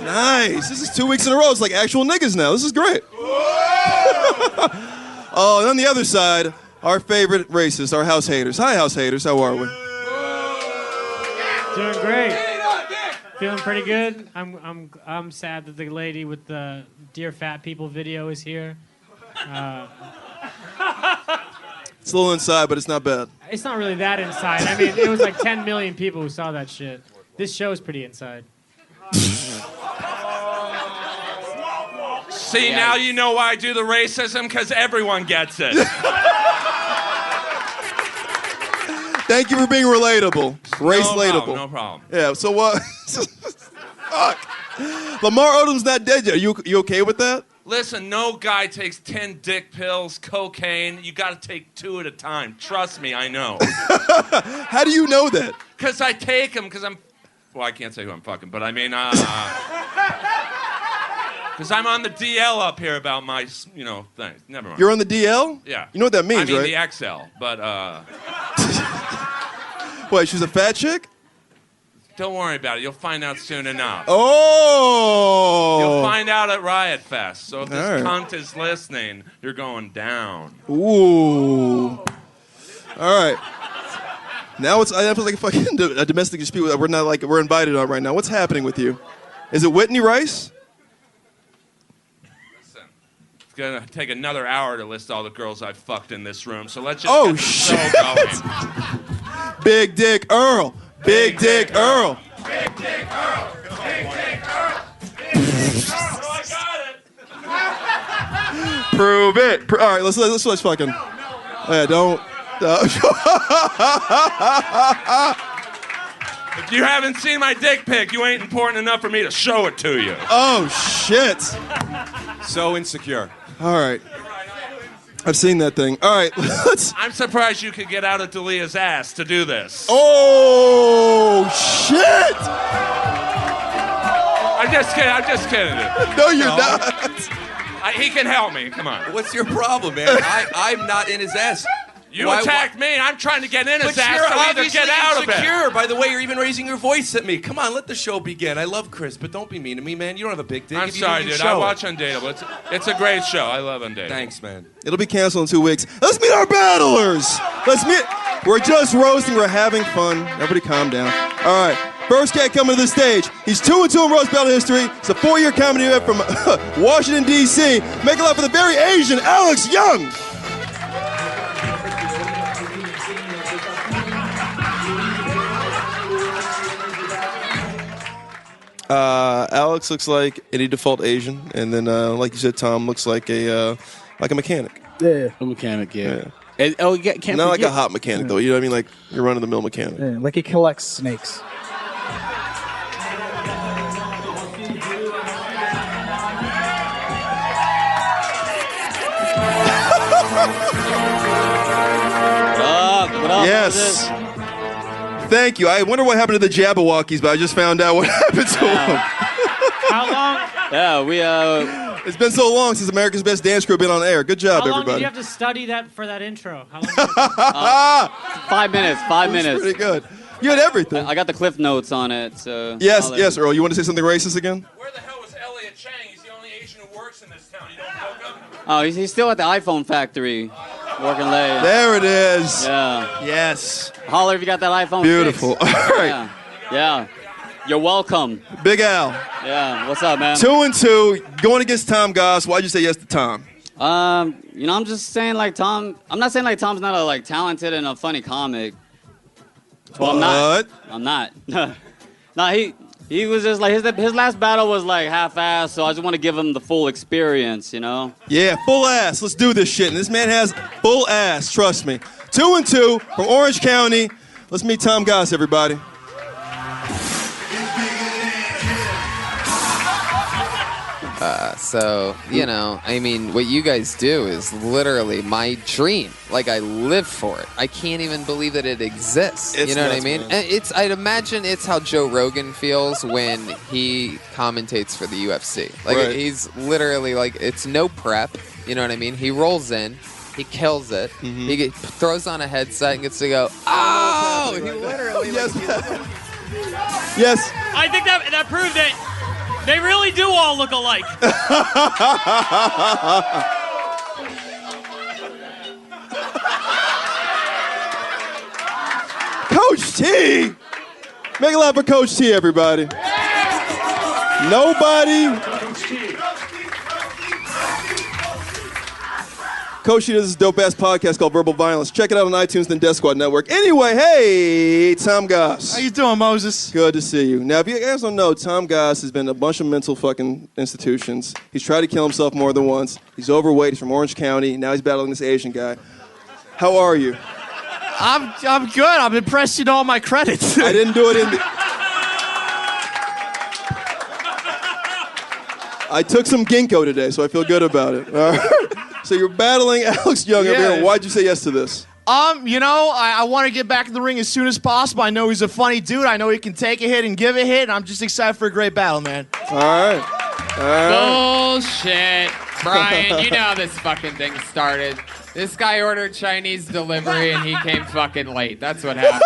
Nice. This is 2 weeks in a row. It's like actual niggas now. This is great. Oh, and on the other side, our favorite racists, our house haters. Hi, house haters. How are we? Doing great. Feeling pretty good. I'm sad that the lady with the Dear Fat People video is here. It's a little inside, but it's not bad. It's not really that inside. I mean, it was like 10 million people who saw that shit. This show's pretty inside. See, now you know why I do the racism, because everyone gets it. Thank you for being relatable. Race-latable. No problem. Yeah, so what? Fuck. Lamar Odom's not dead yet. You okay with that? Listen, no guy takes 10 dick pills, cocaine. You got to take 2 at a time. Trust me, I know. How do you know that? Because I take them, because I'm... Well, I can't say who I'm fucking, but I mean... Because I'm on the DL up here about my, things. Never mind. You're on the DL? Yeah. You know what that means, right? I mean the XL, but... What, she's a fat chick? Don't worry about it. You'll find out soon enough. Oh! You'll find out at Riot Fest. So if this cunt is listening, you're going down. Ooh. All right. Now I feel like a fucking a domestic dispute. We're invited on right now. What's happening with you? Is it Whitney Rice? Listen, it's gonna take another hour to list all the girls I've fucked in this room. So let's just get the show going. Big Dick Earl. Big Dick Earl. Big Dick Earl. Big Dick Earl. I got it. Prove it. All right, let's fucking. Yeah, don't. If you haven't seen my dick pic, you ain't important enough for me to show it to you. Oh shit. So insecure. All right. I've seen that thing. All right, I'm surprised you could get out of Dalia's ass to do this. Oh shit! I'm just kidding. No, you're not. He can help me. Come on. What's your problem, man? I'm not in his ass. You attacked me. I'm trying to get in his ass you're so either get out of it. Insecure. By the way, you're even raising your voice at me. Come on, let the show begin. I love Chris, but don't be mean to me, man. You don't have a big dick. I'm sorry, dude. I watch Undateable. It's a great show. I love Undateable. Thanks, man. It'll be canceled in 2 weeks. Let's meet our battlers. We're just roasting. We're having fun. Everybody calm down. All right. First cat coming to the stage. He's 2-2 in roast battle history. It's a 4-year comedy event from Washington, D.C. Make it loud for the very Asian Alex Young. Alex looks like any default Asian, and then, like you said, Tom looks like a mechanic. Yeah, a mechanic. Yeah. And, can't not like a hot mechanic though. You know what I mean? Like you're running the mill mechanic. Yeah, like he collects snakes. Yes. Thank you. I wonder what happened to the Jabberwockies, but I just found out what happened to them. How long? Yeah, we. It's been so long since America's Best Dance Crew been on air. Good job, How long everybody. did you have to study that for that intro? How long 5 minutes. 5 minutes. Pretty good. You had everything. I got the cliff notes on it. So. Yes, Earl. You want to say something racist again? Where the hell was Elliot Chang? He's the only Asian who works in this town. You don't know him? Oh, he's still at the iPhone factory, working late. There it is. Yeah. Yes. Holler if you got that iPhone. Beautiful. fixed. All right. Yeah. Yeah. You're welcome. Big Al. Yeah. What's up, man? 2-2, going against Tom Goss. Why'd you say yes to Tom? I'm just saying like Tom. I'm not saying like Tom's not a talented and a funny comic. Well, I'm not. No, he was just like his last battle was like half-assed, so I just want to give him the full experience, you know? Yeah, full ass. Let's do this shit. And this man has full ass, trust me. 2-2 from Orange County. Let's meet Tom Goss, everybody. So, I mean, what you guys do is literally my dream. Like, I live for it. I can't even believe that it exists. It's you know nuts, what I mean? man. And I'd imagine it's how Joe Rogan feels when he commentates for the UFC. Like, Right. he's literally like, it's no prep. You know what I mean? He rolls in. He kills it. He throws on a headset and gets to go, oh! He literally... Yes. Yes. I think that proved that they really do all look alike. Coach T! Make a laugh for Coach T, everybody. Nobody... Coach T does this dope-ass podcast called Verbal Violence. Check it out on iTunes and Death Squad Network. Anyway, hey, Tom Goss. How you doing, Moses? Good to see you. Now, if you guys don't know, Tom Goss has been in a bunch of mental fucking institutions. He's tried to kill himself more than once. He's overweight. He's from Orange County. Now he's battling this Asian guy. How are you? I'm good. I'm impressed you know all my credits. I didn't do it in the... I took some ginkgo today, so I feel good about it. All right. So you're battling Alex Young over here. Why'd you say yes to this? I want to get back in the ring as soon as possible. I know he's a funny dude. I know he can take a hit and give a hit, and I'm just excited for a great battle, man. All right. Bullshit. Brian, you know how this fucking thing started. This guy ordered Chinese delivery and he came fucking late. That's what happened.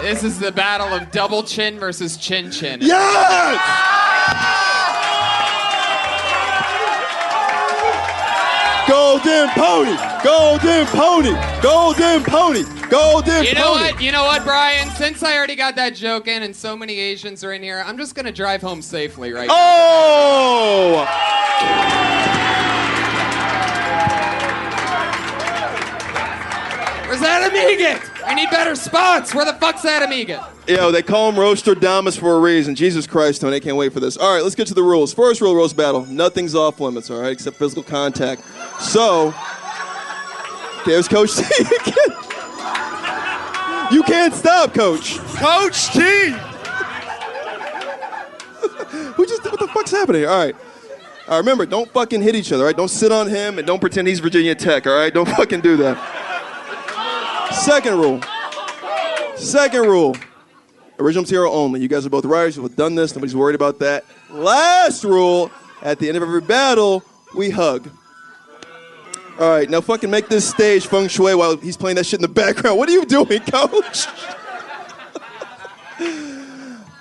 This is the battle of double chin versus chin chin. Yes! Golden pony, golden pony, golden pony, golden pony. You know what, Brian? Since I already got that joke in and so many Asians are in here, I'm just gonna drive home safely right now. Oh! Where's that Amiga? I need better spots. Where the fuck's that Amiga? Yo, they call him Roasterdamus for a reason. Jesus Christ, Tony, I can't wait for this. All right, let's get to the rules. First rule, roast battle. Nothing's off limits, all right, except physical contact. So, there's Coach T again. You can't stop, Coach. Coach T! What the fuck's happening here? All right. All right, remember, don't fucking hit each other, all right? Don't sit on him and don't pretend he's Virginia Tech, all right? Don't fucking do that. Second rule. Original material only. You guys are both writers. You've done this. Nobody's worried about that. Last rule. At the end of every battle, we hug. All right. Now fucking make this stage feng shui while he's playing that shit in the background. What are you doing, Coach?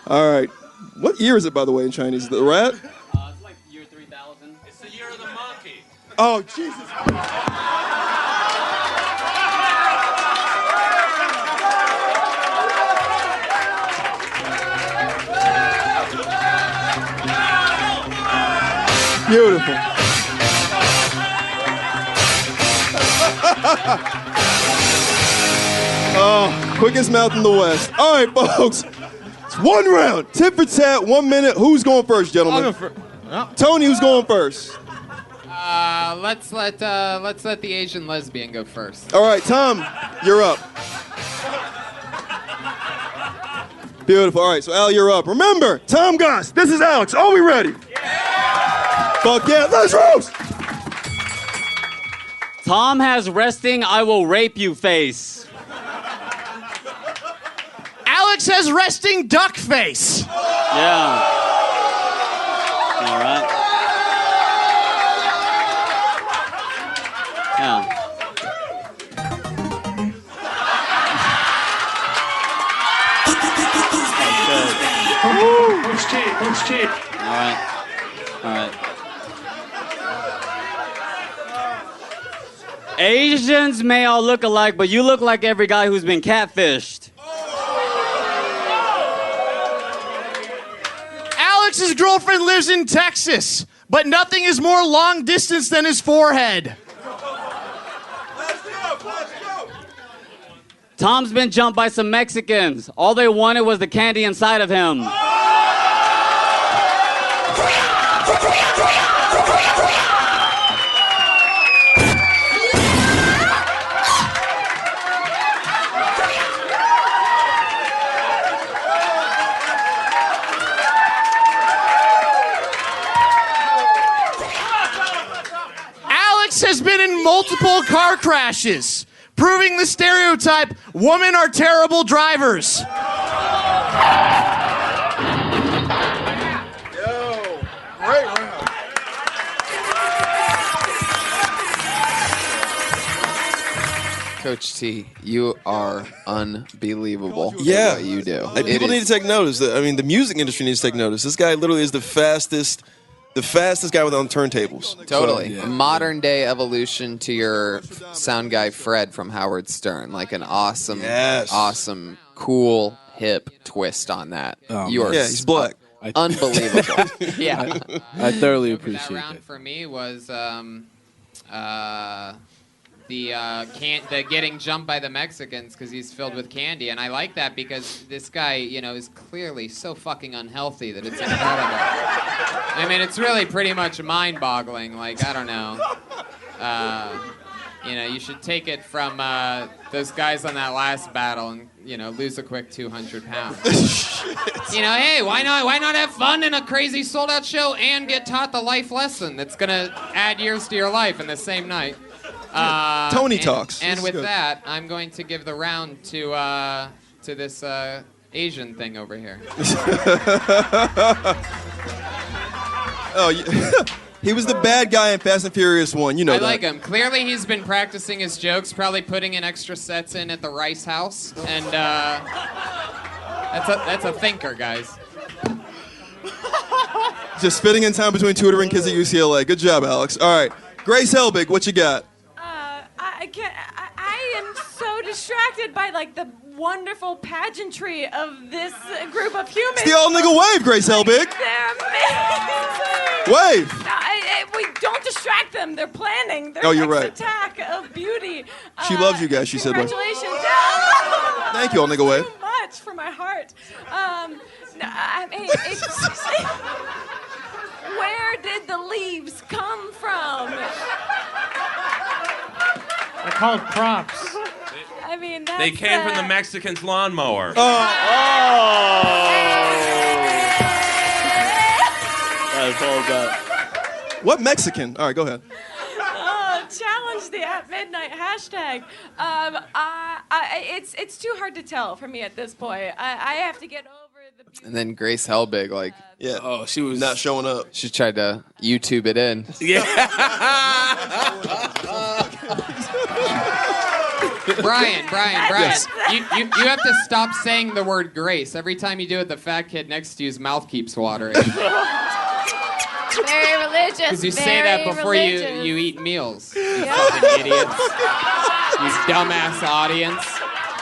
All right. What year is it, by the way, in Chinese? The rat? It's like year 3000. It's the year of the monkey. Oh, Jesus. Beautiful. Oh, quickest mouth in the West. All right, folks. It's one round. Tit for tat, 1 minute. Who's going first, gentlemen? Tony, who's going first? Let's let the Asian lesbian go first. All right, Tom, you're up. Beautiful. All right, so Al, you're up. Remember, Tom Goss, this is Alex. Are we ready? Fuck yeah, let's roast! Tom has resting I will rape you face. Alex has resting duck face. Yeah. All right. Yeah. Let's cheat. All right. Asians may all look alike, but you look like every guy who's been catfished. Alex's girlfriend lives in Texas, but nothing is more long distance than his forehead. Tom's been jumped by some Mexicans. All they wanted was the candy inside of him. Alex has been in multiple car crashes, proving the stereotype, women are terrible drivers. Coach T, you are unbelievable. Yeah, at what you do. And people need to take notice. I mean, the music industry needs to take notice. This guy literally is the fastest guy on turntables. Totally. So, A modern day evolution to your sound guy Fred from Howard Stern. Like an awesome, cool, hip twist on that. You are he's black. Unbelievable. Yeah. I thoroughly appreciate that. Round for me was the getting jumped by the Mexicans because he's filled with candy, and I like that because this guy, is clearly so fucking unhealthy that it's incredible. I mean, it's really pretty much mind-boggling. Like, I don't know. You should take it from those guys on that last battle and, lose a quick 200 pounds. Hey, why not have fun in a crazy sold-out show and get taught the life lesson that's going to add years to your life in the same night? Tony talks. And with that, I'm going to give the round to this Asian thing over here. He was the bad guy in Fast and Furious 1. You know I that. like him. Clearly, he's been practicing his jokes, probably putting in extra sets in at the Rice House, and that's a thinker, guys. Just fitting in time between tutoring kids at UCLA. Good job, Alex. All right, Grace Helbig, what you got? I am so distracted by the wonderful pageantry of this group of humans. It's the all nigga wave, Grace Helbig. They're amazing. Wave. We don't distract them. They're planning their you're right. attack of beauty. She loves you guys. She said. Congratulations. Thank you, all nigga wave. So much for my heart. Where did the leaves come from? They're called props. I mean, that's, They came from the Mexicans' lawnmower. What Mexican? All right, go ahead. Challenge the at midnight hashtag. It's too hard to tell for me at this point. I have to get over the. And then Grace Helbig, she was not showing up. She tried to YouTube it in. Yeah. Brian, Yes. you have to stop saying the word grace. Every time you do it, the fat kid next to you's mouth keeps watering. Very religious. Because you say that before you eat meals. You fucking idiots. You dumbass audience.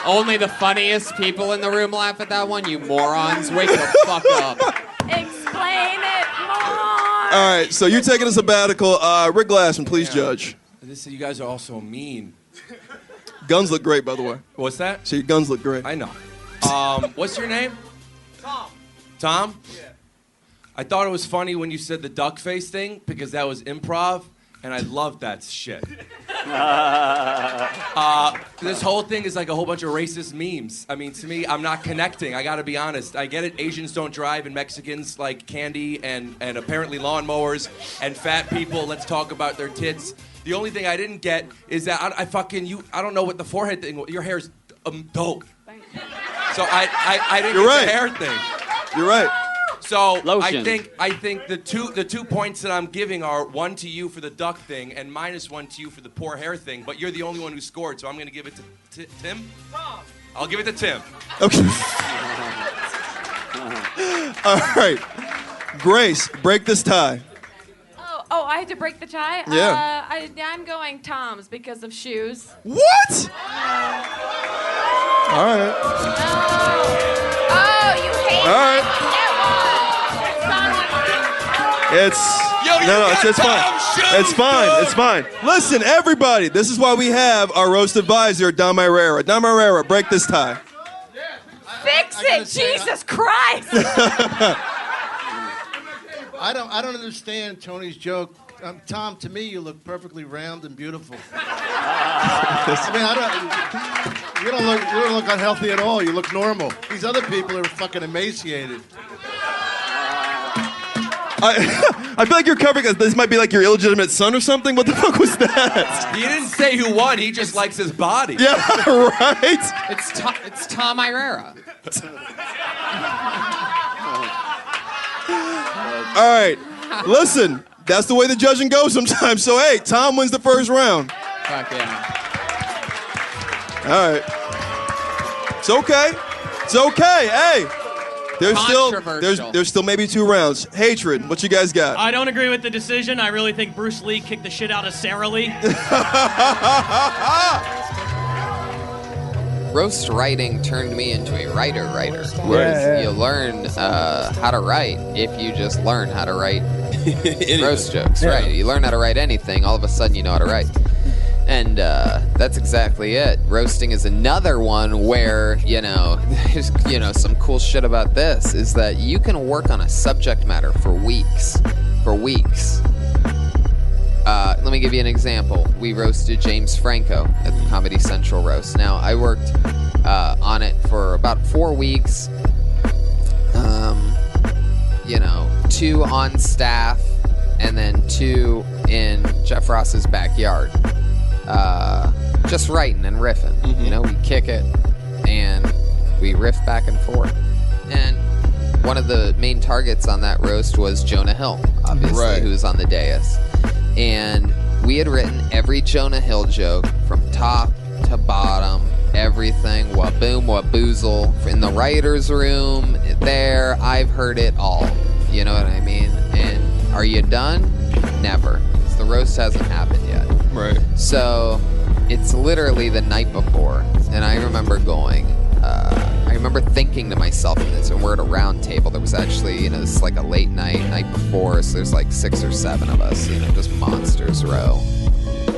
Only the funniest people in the room laugh at that one, you morons. Wake the fuck up. Explain it more. All right, so you're taking a sabbatical. Rick Glassman, please judge. You guys are all so mean. Guns look great, by the way. What's that? So your guns look great. I know. What's your name? Tom. Tom? Yeah. I thought it was funny when you said the duck face thing because that was improv, and I loved that shit. This whole thing is like a whole bunch of racist memes. I mean, to me, I'm not connecting. I gotta be honest. I get it. Asians don't drive, and Mexicans like candy and apparently lawnmowers, and fat people. Let's talk about their tits. The only thing I didn't get is that I don't know what the forehead thing was. Your hair's dope. So I didn't You're get right. the hair thing. You're right. So Lotion. I think the two points that I'm giving are 1 to you for the duck thing and -1 to you for the poor hair thing. But you're the only one who scored, so I'm gonna give it to Tim. Tom. I'll give it to Tim. Okay. All right, Grace, break this tie. Oh, I had to break the tie? Yeah. I'm going Tom's because of shoes. What? All right. Oh, you hate All right. It's it's fine. It's fine. It's fine. Listen, everybody, this is why we have our roast advisor, Dom Irrera. Dom Irrera, break this tie. Fix it, Jesus Christ! I don't understand Tony's joke. Tom, to me, you look perfectly round and beautiful. I mean, you don't look unhealthy at all. You look normal. These other people are fucking emaciated. I feel like you're covering us. This might be like your illegitimate son or something. What the fuck was that? He didn't say who won. He just likes his body. Yeah, right. It's Tom Irrera. All right, listen. That's the way the judging goes sometimes. So hey, Tom wins the first round. Fuck yeah. All right. It's okay. It's okay. Hey. There's still maybe 2 rounds. Hatred, what you guys got? I don't agree with the decision. I really think Bruce Lee kicked the shit out of Sarah Lee. Roast writing turned me into a writer. Whereas you learn how to write if you just learn how to write roast jokes, right? You learn how to write anything, all of a sudden you know how to write. And that's exactly it. Roasting is another one where, there's, some cool shit about this is that you can work on a subject matter for weeks. Let me give you an example. We roasted James Franco at the Comedy Central roast. Now, I worked on it for about 4 weeks. 2 on staff and then 2 in Jeff Ross's backyard. Just writing and riffing. We kick it and we riff back and forth. And one of the main targets on that roast was Jonah Hill, obviously, who's on the dais. And we had written every Jonah Hill joke from top to bottom, everything, waboom, waboozle, in the writer's room, there, I've heard it all. You know what I mean? And are you done? Never. The roast hasn't happened yet. Right. So it's literally the night before, and I remember I remember thinking to myself, and we're at a round table. There was actually, this is like a late night before, so there's like 6 or 7 of us, just monsters row,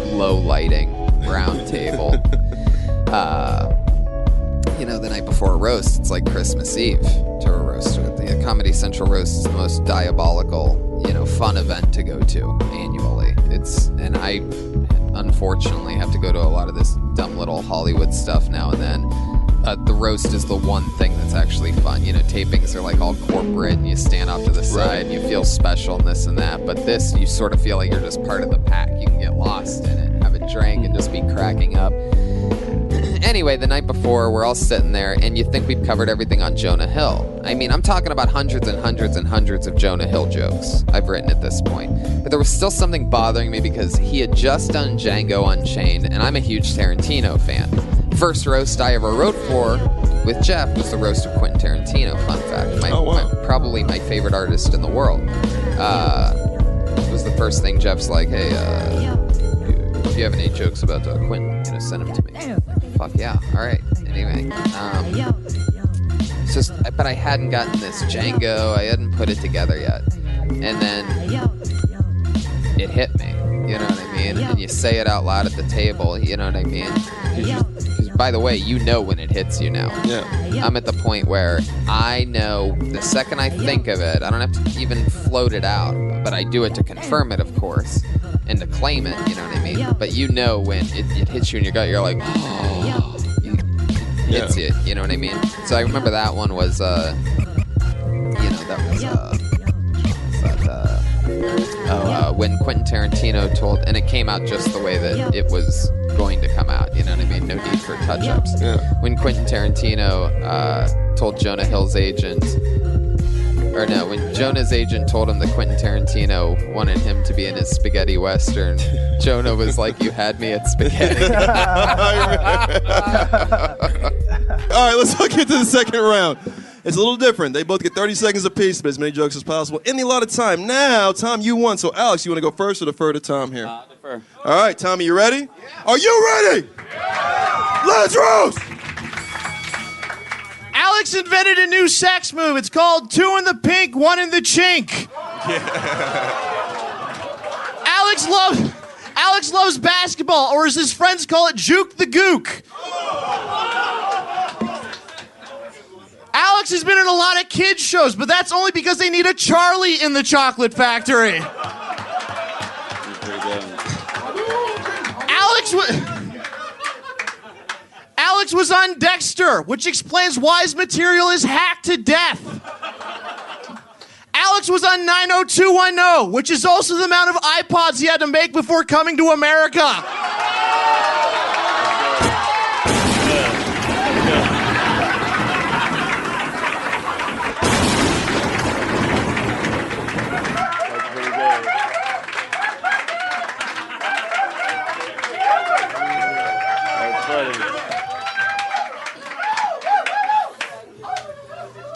low lighting, round table. The night before a roast, it's like Christmas Eve to a roaster. The Comedy Central roast is the most diabolical, fun event to go to annually. And I unfortunately have to go to a lot of this dumb little Hollywood stuff now and then. The roast is the one thing that's actually fun. Tapings are like all corporate and you stand off to the side and you feel special and this and that. But this, you sort of feel like you're just part of the pack. You can get lost in it, have a drink, and just be cracking up. Anyway, the night before, we're all sitting there, and you think we've covered everything on Jonah Hill. I mean, I'm talking about hundreds and hundreds and hundreds of Jonah Hill jokes I've written at this point. But there was still something bothering me because he had just done Django Unchained, and I'm a huge Tarantino fan. First roast I ever wrote for with Jeff was the roast of Quentin Tarantino, fun fact. Probably my favorite artist in the world. It was the first thing Jeff's like, hey, if you have any jokes about Quentin, send them to me. Fuck yeah, all right. Anyway, but I hadn't gotten this Django. I hadn't put it together yet. And then it hit me, you know what I mean? And you say it out loud at the table, you know what I mean? Because by the way, when it hits you now. Yeah. I'm at the point where I know the second I think of it, I don't have to even float it out, but I do it to confirm it, of course, and to claim it, you know what I mean? But when it hits you in your gut, you're like, oh, it hits you, you know what I mean? So I remember that one was, when Quentin Tarantino told, and it came out just the way that it was going to come out, you know what I mean? No need for touch-ups. Yeah. When Quentin Tarantino told Jonah Hill's agent, or no, when Jonah's agent told him that Quentin Tarantino wanted him to be in his spaghetti western, Jonah was like, "You had me at spaghetti." All right, let's get to the second round. It's a little different. They both get 30 seconds apiece, but as many jokes as possible in the allotted time. Now, Tom, you won. So, Alex, you want to go first or defer to Tom here? Defer. All right, Tommy, you ready? Yeah. Are you ready? Yeah. Let's roast! Alex invented a new sex move. It's called 2 in the pink, 1 in the chink. Alex loves basketball, or as his friends call it, juke the gook. Alex has been in a lot of kids shows, but that's only because they need a Charlie in the chocolate factory. Alex was on Dexter, which explains why his material is hacked to death. Alex was on 90210, which is also the amount of iPods he had to make before coming to America.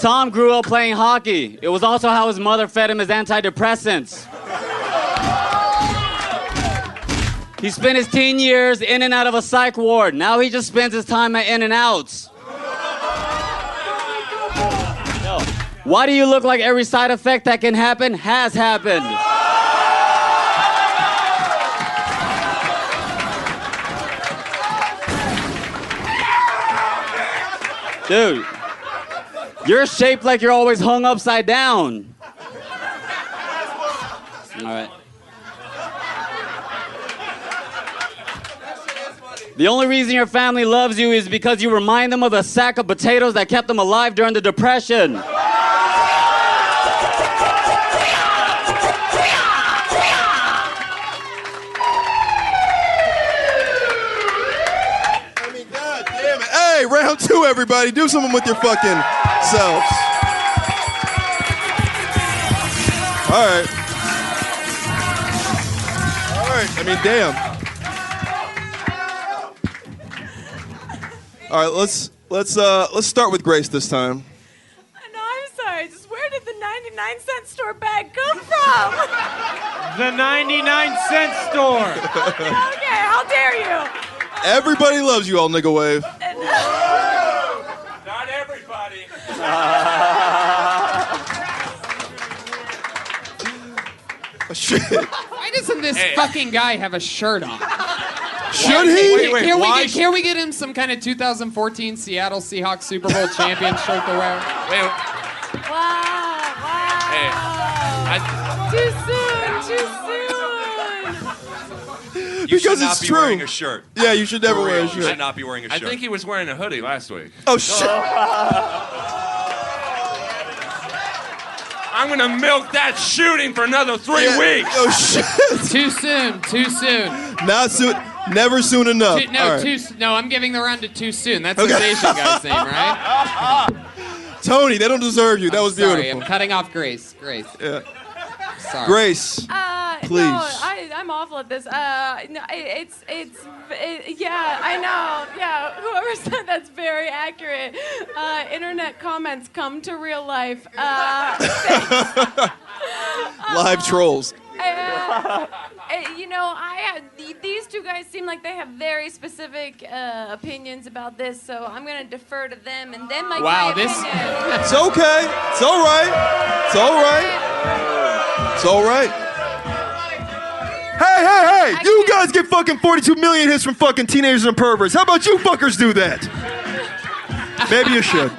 Tom grew up playing hockey. It was also how his mother fed him his antidepressants. He spent his teen years in and out of a psych ward. Now he just spends his time at In-N-Outs. Why do you look like every side effect that can happen has happened? Dude, you're shaped like you're always hung upside down. All right. The only reason your family loves you is because you remind them of the sack of potatoes that kept them alive during the Depression. Hey, round 2, everybody. Do something with your fucking selves. All right. All right. I mean, damn. All right. Let's start with Grace this time. No, I'm sorry. Just where did the 99-cent store bag come from? The 99-cent store. Okay, how dare you? Everybody loves you all, nigga wave. Not everybody. Shit. Why doesn't this fucking guy have a shirt on? Should he? Wait, can we get him some kind of 2014 Seattle Seahawks Super Bowl champion shirt to wear? Wow. Too soon. You should Because not it's be true. wearing a shirt. Yeah, you should never For wear a real, shirt. You should not be wearing a shirt. I think he was wearing a hoodie last week. Oh, shit. I'm going to milk that shooting for another 3 weeks. Oh, shit. Too soon. Not soon. Never soon enough. All right. No, I'm giving the round to too soon. That's the Asian guy's name, right? Tony, they don't deserve you. That was beautiful. Sorry, I'm cutting off Grace. Yeah. Sorry. Grace, please. No, I'm awful at this. No, yeah, I know. Yeah, whoever said that's very accurate. Internet comments come to real life. Live trolls. These two guys seem like they have very specific opinions about this, so I'm gonna defer to them and then my opinion. It's okay. It's all right. It's all right. It's all right. Hey! You guys get fucking 42 million hits from fucking teenagers and perverts. How about you fuckers do that? Maybe you should.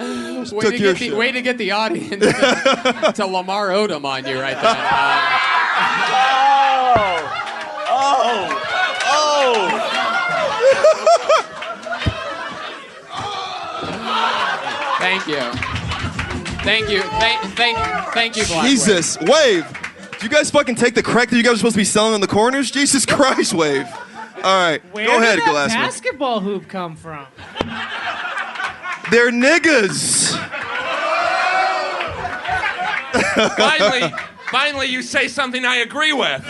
Way to get the audience to Lamar Odom on you right there. Thank you, Glassman. Jesus, Wave. Do you guys fucking take the crack that you guys are supposed to be selling in the corners? Jesus Christ, Wave. All right, Where go ahead, did that Glassman. basketball hoop come from? They're niggas. Finally, you say something I agree with.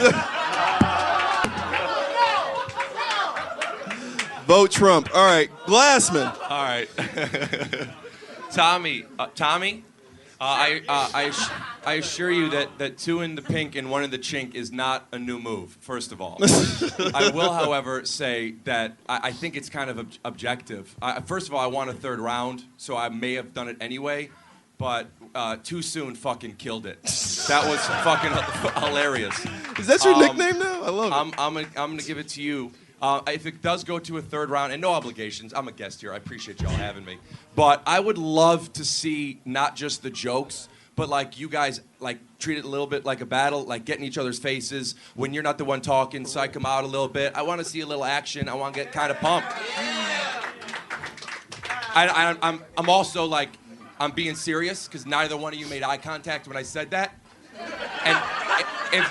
Vote Trump. All right, Glassman. All right. Tommy, I assure you that 2 in the pink and 1 in the chink is not a new move, first of all. I will, however, say that I think it's kind of objective. First of all, I want a 3rd round, so I may have done it anyway, but Too Soon fucking killed it. That was fucking hilarious. Is that your nickname now? I love it. I'm gonna give it to you. If it does go to a 3rd round, and no obligations, I'm a guest here. I appreciate y'all having me. But I would love to see not just the jokes, but like you guys like treat it a little bit like a battle, like get in each other's faces. When you're not the one talking, psych them out a little bit. I want to see a little action. I want to get kind of pumped. I'm also like, I'm being serious because neither one of you made eye contact when I said that. And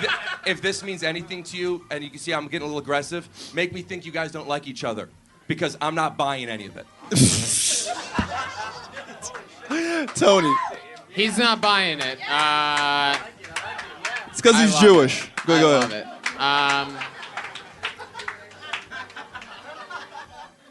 if this means anything to you, and you can see I'm getting a little aggressive, make me think you guys don't like each other, because I'm not buying any of it. Tony. He's not buying it. It's because he's Jewish. Go love ahead. it.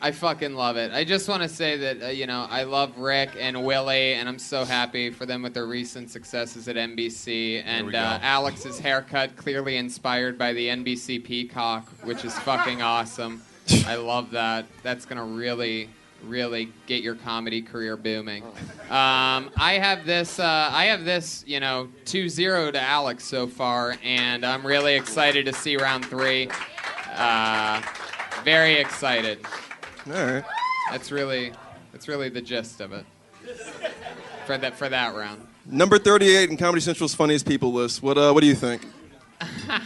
I fucking love it. I just want to say that, I love Rick and Willie, and I'm so happy for them with their recent successes at NBC. And Alex's haircut, clearly inspired by the NBC Peacock, which is fucking awesome. I love that. That's going to really, really get your comedy career booming. I have this, 2-0 to Alex so far, and I'm really excited to see round 3. Very excited. All right. That's really the gist of it. For that round. Number 38 in Comedy Central's Funniest People list. What do you think? Number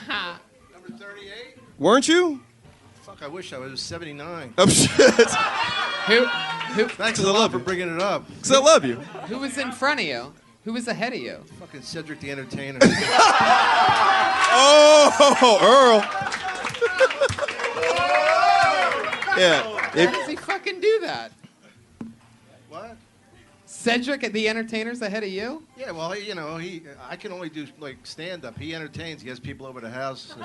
38? Weren't you? Fuck, I wish I was 79. Oh, shit. Who? Thanks a lot for bringing it up. Because I love you. Who was in front of you? Who was ahead of you? Fucking Cedric the Entertainer. Oh, Earl. Yeah. How does he fucking do that? What? Cedric the Entertainer's ahead of you? Yeah, well, I can only do like stand up. He entertains. He has people over the house.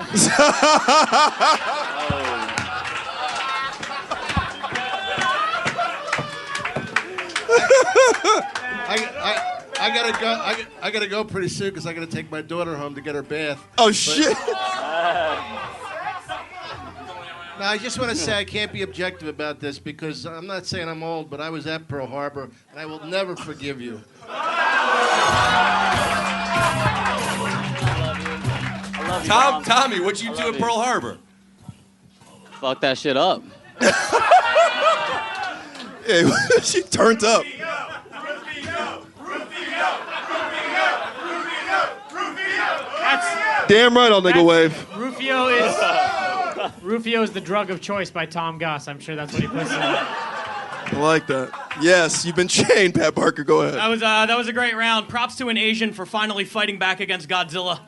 I gotta go pretty soon because I gotta take my daughter home to get her bath. Oh shit! No, I just want to say I can't be objective about this because I'm not saying I'm old, but I was at Pearl Harbor, and I will never forgive you. I love you, Tom. Tommy, what'd you do at Pearl Harbor? Fuck that shit up. Yeah, she turned up. Damn right, I'll nigga wave. Rufio is the drug of choice by Tom Goss. I'm sure that's what he puts in. I like that. Yes, you've been chained, Pat Barker. Go ahead. That was a great round. Props to an Asian for finally fighting back against Godzilla.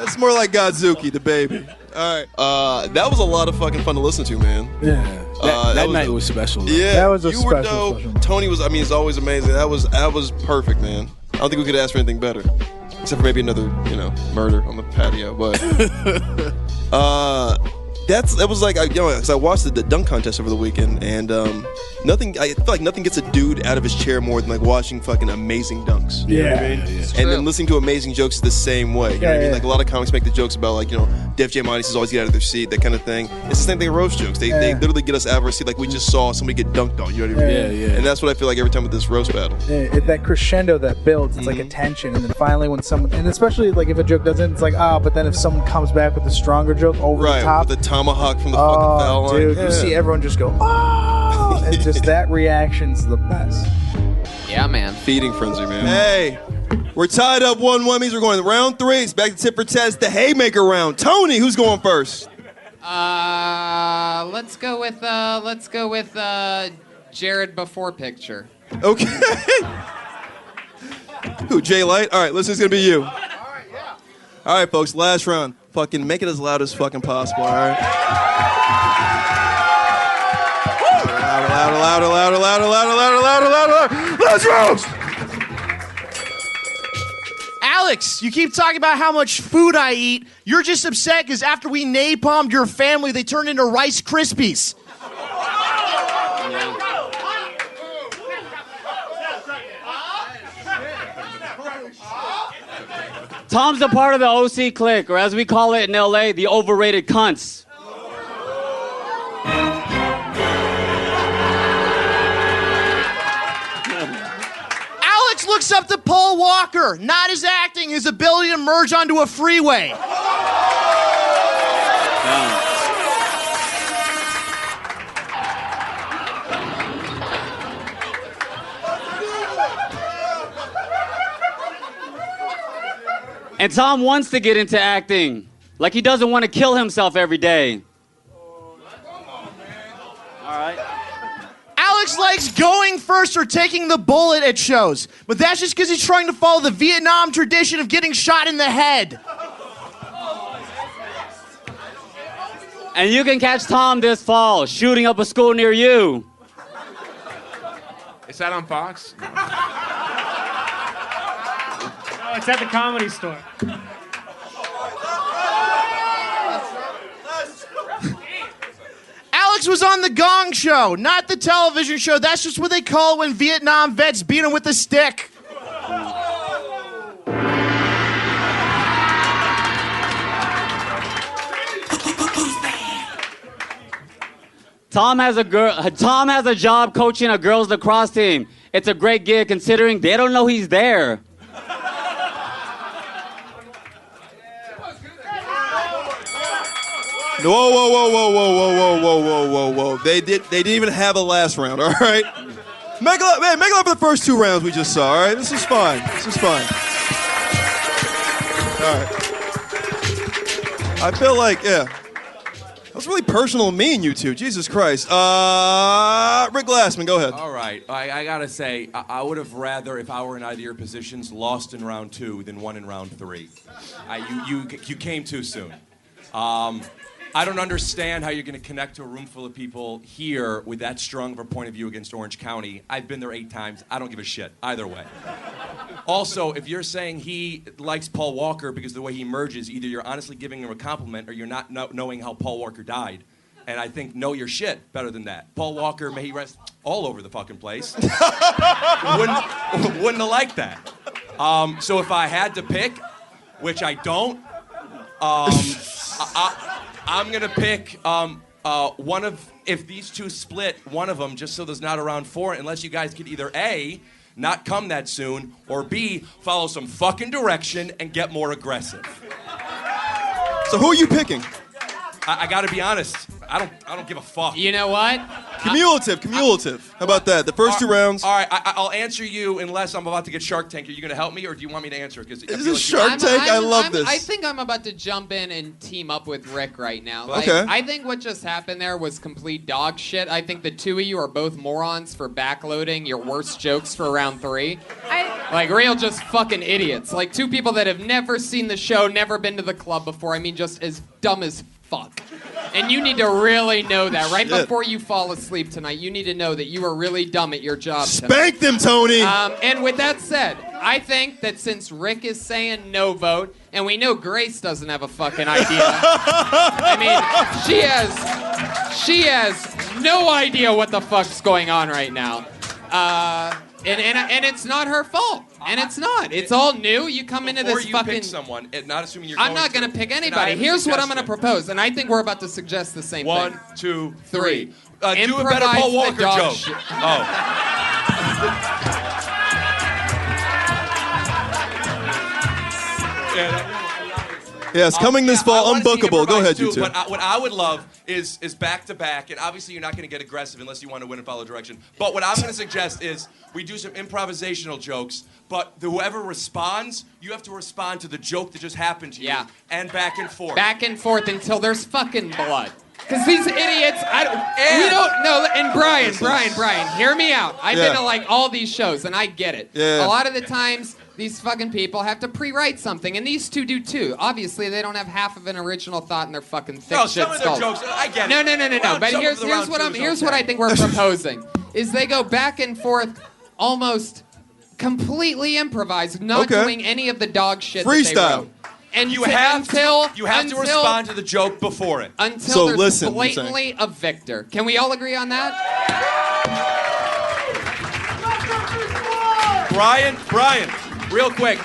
It's more like Godzuki, the baby. All right. That was a lot of fucking fun to listen to, man. Yeah. That night was special. Though. Yeah. That was a you were special, dope. special. Tony was, he's always amazing. That was perfect, man. I don't think we could ask for anything better. Except for maybe another, murder on the patio. But that was like, because I watched the dunk contest over the weekend, and nothing. I feel like nothing gets a dude out of his chair more than like watching fucking amazing dunks. You know what I mean? And then listening to amazing jokes the same way. You know what I mean? Like a lot of comics make the jokes about like Def Jam audiences always get out of their seat, that kind of thing. It's the same thing with roast jokes. They literally get us out of our seat like we just saw somebody get dunked on. You know what I mean? Yeah. And that's what I feel like every time with this roast battle. That crescendo that builds, it's like a tension, and then finally when someone, and especially like if a joke doesn't, it's like but then if someone comes back with a stronger joke over the top, with the tomahawk from the fucking foul line. Dude, you see everyone just go, and just that reaction's the best. Yeah, man. Feeding frenzy, man. Hey, we're tied up 1-1. Means we're going to round 3. It's back to tit for tat, the haymaker round. Tony, who's going first? Let's go with Jared before picture. Okay. Who, Jay Light? All right, listen, it's going to be you. All right, folks, last round. Fucking make it as loud as fucking possible, all right? All louder. Let's roast! Alex, you keep talking about how much food I eat. You're just upset because after we napalmed your family, they turned into Rice Krispies. Tom's a part of the OC clique, or as we call it in LA, the overrated cunts. Alex looks up to Paul Walker, not his acting, his ability to merge onto a freeway. And Tom wants to get into acting, like he doesn't want to kill himself every day. All right. Alex likes going first or taking the bullet at shows, but that's just because he's trying to follow the Vietnam tradition of getting shot in the head. And you can catch Tom this fall, shooting up a school near you. Is that on Fox? Oh, it's at the Comedy Store. Alex was on the Gong Show, not the television show. That's just what they call it when Vietnam vets beat him with a stick. Tom has a job coaching a girls lacrosse team. It's a great gig considering they don't know he's there. Whoa. They didn't even have a last round, all right? Make it up for the first 2 rounds we just saw, all right? This is fine. All right. I feel like, that was really personal and mean, you two. Jesus Christ. Rick Glassman, go ahead. All right. I got to say, I would have rather, if I were in either of your positions, lost in round 2 than won in round 3. You came too soon. I don't understand how you're going to connect to a room full of people here with that strong of a point of view against Orange County. I've been there 8 times. I don't give a shit either way. Also, if you're saying he likes Paul Walker because of the way he emerges, either you're honestly giving him a compliment or you're not knowing how Paul Walker died. And I think know your shit better than that. Paul Walker, may he rest all over the fucking place. Wouldn't have liked that. So if I had to pick, which I don't, I'm gonna pick one of, if these two split, one of them, just so there's not a round 4, unless you guys could either A, not come that soon, or B, follow some fucking direction and get more aggressive. So who are you picking? I gotta be honest, I don't give a fuck. You know what? Cumulative. How about that? The first 2 rounds. All right, I'll answer you unless I'm about to get Shark Tank. Are you gonna help me, or do you want me to answer it? Is this Shark Tank? I love this. I think I'm about to jump in and team up with Rick right now. Okay. I think what just happened there was complete dog shit. I think the 2 of you are both morons for backloading your worst jokes for round 3. Like, real just fucking idiots. Like, 2 people that have never seen the show, never been to the club before. I mean, just as dumb as fuck. And you need to really know that right before you fall asleep tonight. You need to know that you are really dumb at your job tonight. Spank them, Tony. And with that said, I think that since Rick is saying no vote, and we know Grace doesn't have a fucking idea. I mean, she has no idea what the fuck's going on right now. And it's not her fault. And it's not. It's all new. You come into this Before you fucking... pick someone, not assuming you're I'm not going to pick anybody. Here's what I'm going to propose, and I think we're about to suggest the same thing. 1, 2, 3. Do a Improvise better Paul Walker the dog joke. shit. Yes, coming this fall, unbookable. Go ahead, you two. But what I would love is back-to-back, and obviously you're not going to get aggressive unless you want to win and follow direction. But what I'm going to suggest is we do some improvisational jokes, but whoever responds, you have to respond to the joke that just happened to you. Yeah. And back and forth. Back and forth until there's fucking blood. Because these idiots, we don't know. And Brian, hear me out. I've been to like all these shows, and I get it. Yeah. A lot of the times, these fucking people have to pre-write something, and these two do too. Obviously, they don't have half of an original thought in their fucking thick shit some of their jokes, I get No, it. no, no, no, no. But here's what I think we're proposing: is they go back and forth, almost completely improvised, not doing any of the dog shit that they wrote. And you have to respond to the joke before it. Until there's blatantly a victor. Can we all agree on that? Brian, real quick.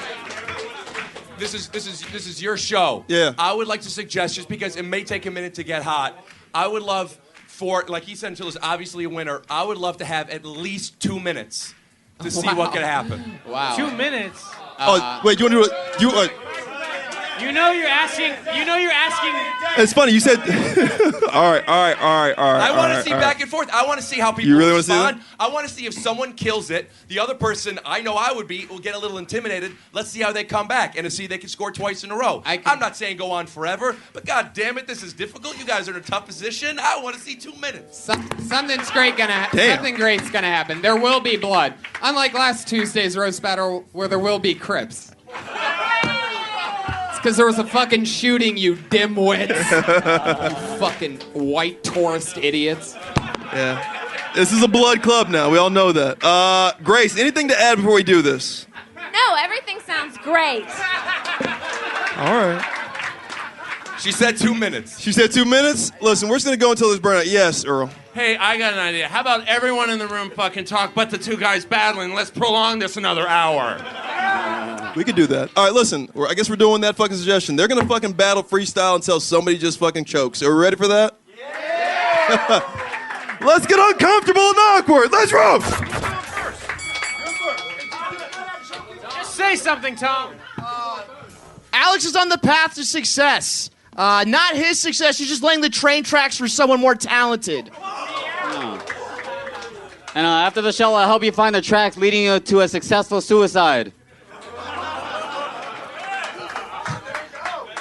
This is your show. Yeah. I would like to suggest, just because it may take a minute to get hot, I would love for, like he said, until there's obviously a winner, I would love to have at least 2 minutes to see what could happen. Wow. 2 minutes. Wait, you want to do it? You know you're asking. It's funny. You said. all right. I want to see back and forth. I want to see how people really respond. I want to see if someone kills it. The other person, I know I would be, will get a little intimidated. Let's see how they come back and to see if they can score twice in a row. I'm not saying go on forever, but god damn it, this is difficult. You guys are in a tough position. I want to see 2 minutes. Something's great gonna Something great's gonna happen. There will be blood. Unlike last Tuesday's roast battle where there will be Crips. Because there was a fucking shooting, you dimwits. You fucking white tourist idiots. Yeah. This is a blood club now. We all know that. Grace, anything to add before we do this? No, everything sounds great. All right. She said 2 minutes. She said 2 minutes? Listen, we're just going to go until there's burnout. Yes, Earl. Hey, I got an idea. How about everyone in the room fucking talk but the two guys battling? Let's prolong this another hour. We could do that. All right, listen. I guess we're doing that fucking suggestion. They're going to fucking battle freestyle until somebody just fucking chokes. Are we ready for that? Yeah! Let's get uncomfortable and awkward. Let's roll! Just say something, Tom. Alex is on the path to success. Not his success. He's just laying the train tracks for someone more talented. And after the show, I'll help you find the tracks leading you to a successful suicide.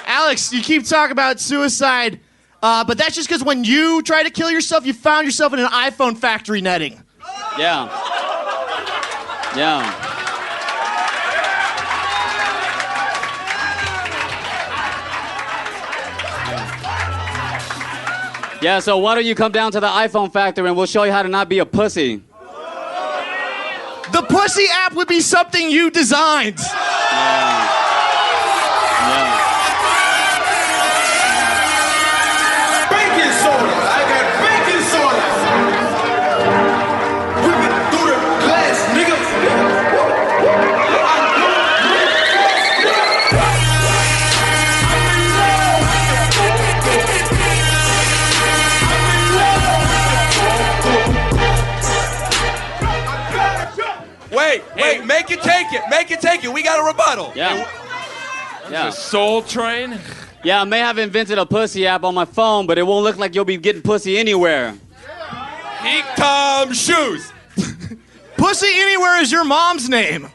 Alex, you keep talking about suicide, but that's just because when you try to kill yourself, you found yourself in an iPhone factory netting. Yeah. Yeah. Yeah, so why don't you come down to the iPhone factory and we'll show you how to not be a pussy. The pussy app would be something you designed. Baking soda. I got baking soda. Whip it through the glass, nigga. Wait, make it take it. Make it take it. We got a rebuttal. Yeah. Yeah. Soul Train? Yeah, I may have invented a pussy app on my phone, but it won't look like you'll be getting pussy anywhere. Eat Tom shoes. Pussy Anywhere is your mom's name.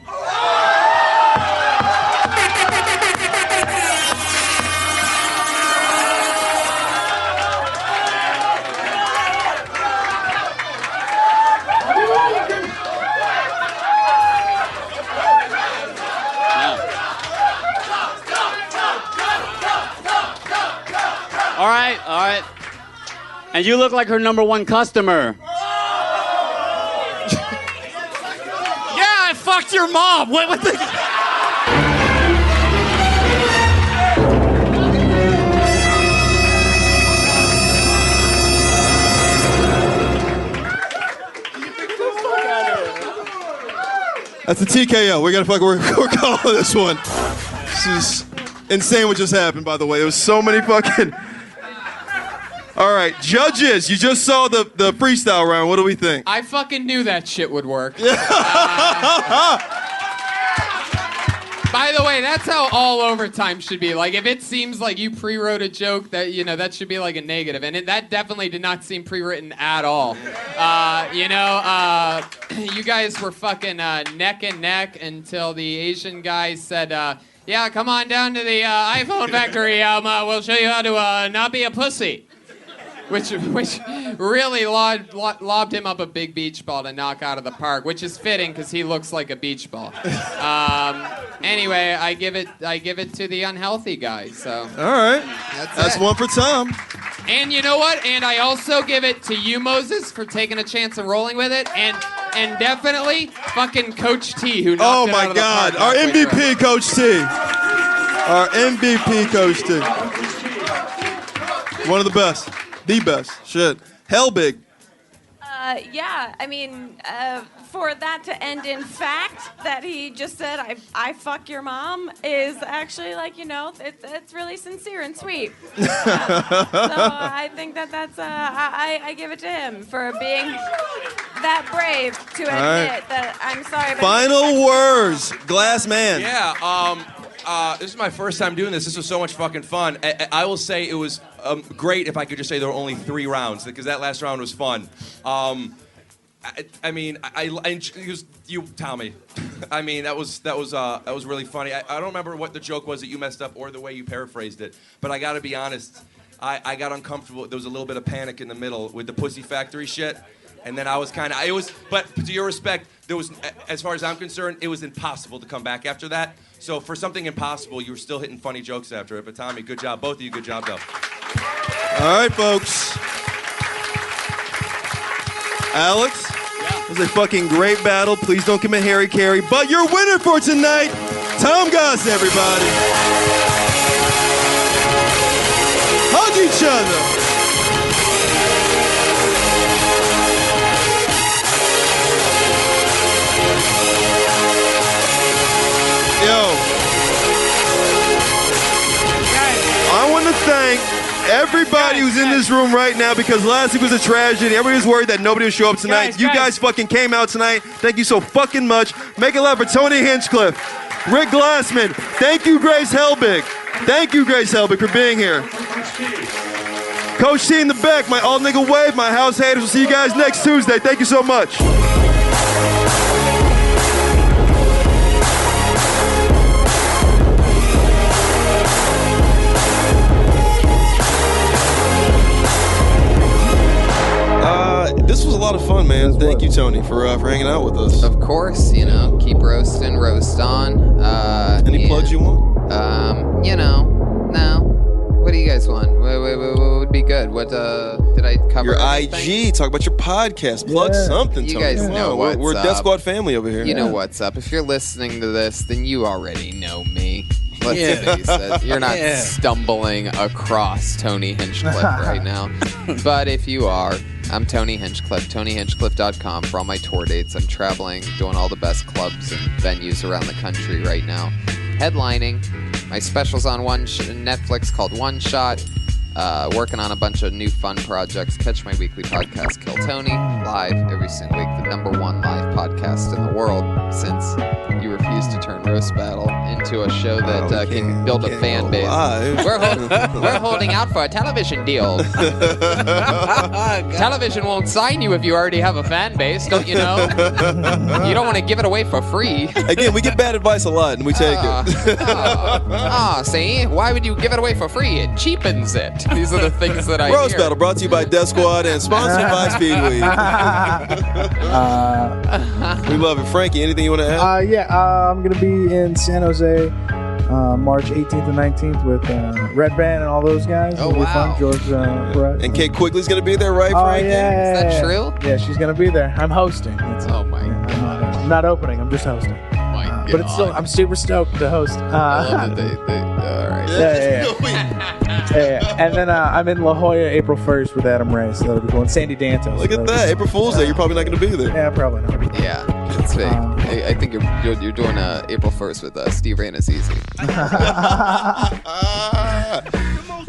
All right. And you look like her #1 customer. Yeah, I fucked your mom. What the... That's the TKO. We're calling this one. This is insane what just happened, by the way. There was so many fucking... All right, judges, you just saw the freestyle round. What do we think? I fucking knew that shit would work. By the way, that's how all overtime should be. Like, if it seems like you pre-wrote a joke, that that should be like a negative, and that definitely did not seem pre-written at all. You guys were fucking neck and neck until the Asian guy said, "Yeah, come on down to the iPhone factory. We'll show you how to not be a pussy." which really lobbed him up a big beach ball to knock out of the park, which is fitting because he looks like a beach ball. Anyway, I give it to the unhealthy guy. So all right, that's one for Tom. And you know what? And I also give it to you, Moses, for taking a chance and rolling with it, and definitely fucking Coach T, who knocked it out of the park. Our MVP, Coach T. Our MVP, Coach T. One of the best. The best. Shit. Helbig. Yeah, I mean, for that to end in fact that he just said, I fuck your mom, is actually like, it's really sincere and sweet. So I think that's, I give it to him for being that brave to admit that I'm sorry. But Final words, Glassman. Yeah, this is my first time doing this. This was so much fucking fun. I will say it was great if I could just say there were only 3 rounds, because that last round was fun. I mean, you tell me. I mean, that was really funny. I don't remember what the joke was that you messed up or the way you paraphrased it, but I got to be honest. I got uncomfortable. There was a little bit of panic in the middle with the Pussy Factory shit, and then I was kind of. But to your respect, there was, as far as I'm concerned, it was impossible to come back after that. So for something impossible, you were still hitting funny jokes after it. But Tommy, good job. Both of you, good job, though. All right, folks. Alex, it was a fucking great battle. Please don't commit Harry Carey. But your winner for tonight, Tom Goss, everybody. Hug each other. Yo, I want to thank everybody who's in this room right now, because last week was a tragedy. Everybody was worried that nobody would show up tonight. You guys fucking came out tonight. Thank you so fucking much. Make it loud for Tony Hinchcliffe, Rick Glassman. Thank you, Grace Helbig. Thank you, Grace Helbig, for being here. Coach T in the back, my all nigga wave, my house haters. We'll see you guys next Tuesday. Thank you so much. This was a lot of fun, man. Thank you, Tony, for hanging out with us. Of course, keep roasting, roast on. Any plugs you want? No. What do you guys want? What would be good? What did I cover? Your everything? IG. Talk about your podcast. Plug something, Tony. You guys know what's We're up. Death Squad family over here. You know what's up. If you're listening to this, then you already know me. Let's face it. You're not stumbling across Tony Hinchcliffe right now. But if you are, I'm Tony Hinchcliffe, TonyHinchcliffe.com for all my tour dates. I'm traveling, doing all the best clubs and venues around the country right now. Headlining. My special's on Netflix called One Shot. Working on a bunch of new fun projects. Catch my weekly podcast, Kill Tony, live every single week. The #1 live podcast in the world, since you refuse to turn Roast Battle into a show that can build a fan base. We're holding out for a television deal. Television won't sign you if you already have a fan base, don't you know? You don't want to give it away for free. Again, we get bad advice a lot, and we take it. See? Why would you give it away for free? It cheapens it. These are the things that I Roast hear. Battle brought to you by Death Squad and sponsored by Speedweed. We love it. Frankie, anything you want to add? I'm going to be in San Jose March 18th and 19th with Red Band and all those guys. It'll be fun. George Perez. And Kate Quigley's going to be there, right, Frankie? Yeah. Is that true? Yeah, she's going to be there. I'm hosting. I'm not opening. I'm just hosting. But it's still, I'm super stoked to host. I love that all right. Yeah. And then I'm in La Jolla April 1st with Adam Ray, so that'll be cool. And Sandy Dantos. Look at that. April Fool's Day. You're probably not going to be there. Yeah, probably not. Yeah, it's fake. I think you're doing April 1st with Steve Rannazzisi.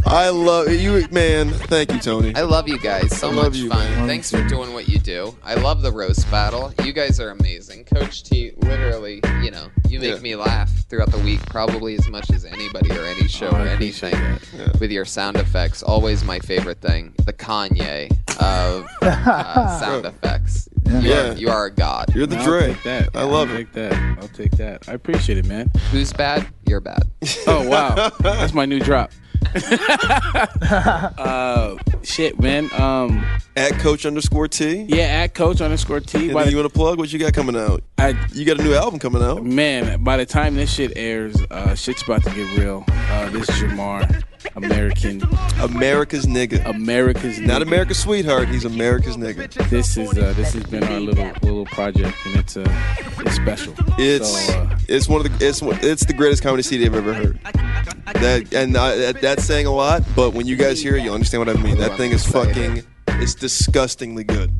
I love you, man. Thank you, Tony. I love you guys. So much fun. Thanks for doing what you do. I love the roast battle. You guys are amazing. Coach T, literally, you make me laugh throughout the week, probably as much as anybody or any show or anything. With your sound effects, always my favorite thing. The Kanye of sound effects. You are a god. You're the Dre. Dre. I love it. I'll take that. I appreciate it, man. Who's bad? You're bad. Oh, wow. That's my new drop. Shit, man. At Coach_T. Yeah, at Coach_T. And you want to plug what you got coming out? You got a new album coming out. Man, by the time this shit airs, shit's about to get real. This is Jamar, America's nigga. Not America's sweetheart. He's America's nigga. This has been our little project, and it's special. It's the greatest comedy CD I've ever heard. That's saying a lot, but when you guys hear it, you'll understand what I mean. That thing is it's disgustingly good.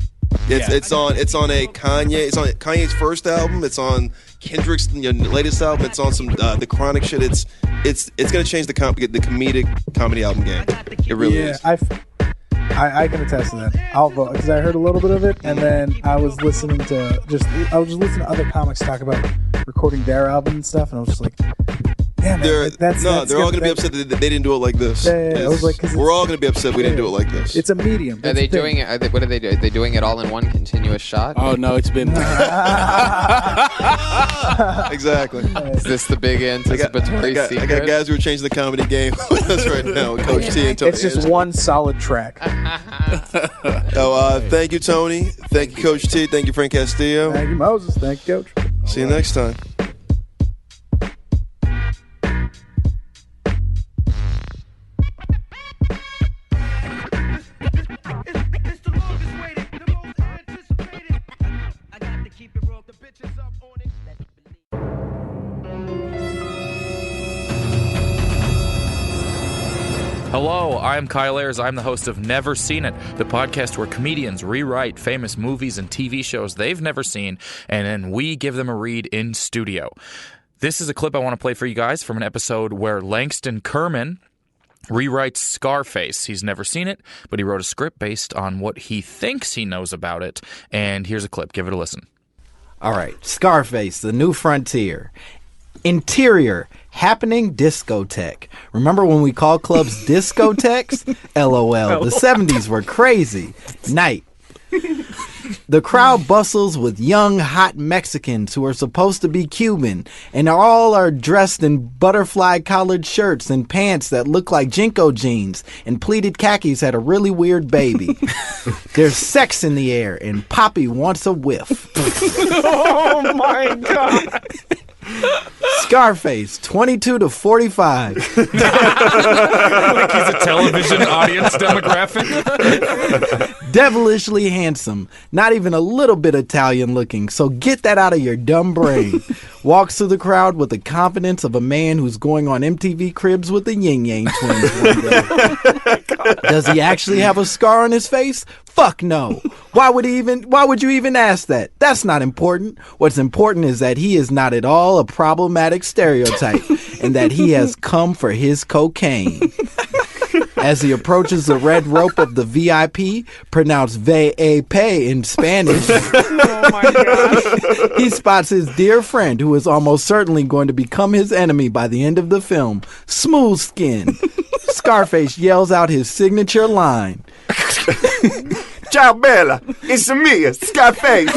It's on Kanye's first album. It's on Kendrick's latest album. It's on some the Chronic shit. It's gonna change the comedic comedy album game. It really is. I can attest to that. I'll vote because I heard a little bit of it, and then I was listening to other comics talk about recording their album and stuff, and I was just like, yeah, man, they're all going to be upset that they didn't do it like this. Yeah. I was like, we're all going to be upset we didn't do it like this. It's a medium. Are they doing it? What are they doing? Are they doing it all in one continuous shot? Oh no, it's been exactly. Is this the big anticipatory secret? I got guys who are changing the comedy game with us right now. Coach T and Tony. It's just one solid track. Thank you, Tony. Thank you, Coach T. Thank you, Frank Castillo. Thank you, Moses. Thank you, Coach. See you next time. Hello, I'm Kyle Ayers. I'm the host of Never Seen It, the podcast where comedians rewrite famous movies and TV shows they've never seen, and then we give them a read in studio. This is a clip I want to play for you guys from an episode where Langston Kerman rewrites Scarface. He's never seen it, but he wrote a script based on what he thinks he knows about it, and here's a clip. Give it a listen. All right, Scarface, The New Frontier. Interior, happening discotheque. Remember when we called clubs discotheques? LOL. The 70s were crazy. Night. The crowd bustles with young, hot Mexicans who are supposed to be Cuban, and all are dressed in butterfly collared shirts and pants that look like Jinko jeans, and pleated khakis had a really weird baby. There's sex in the air, and Poppy wants a whiff. Oh my God. Scarface, 22 to 45. Like he's a television audience demographic. Devilishly handsome, not even a little bit Italian looking, so get that out of your dumb brain. Walks through the crowd with the confidence of a man who's going on MTV Cribs with the Yin Yang Twins one day. Does he actually have a scar on his face? Fuck no. Why would you even ask that? That's not important. What's important is that he is not at all a problematic stereotype and that he has come for his cocaine. As he approaches the red rope of the VIP, pronounced VAP in Spanish, Oh my gosh. he spots his dear friend who is almost certainly going to become his enemy by the end of the film, Smooth Skin. Scarface yells out his signature line. Ciao, Bella. It's me, Scarface.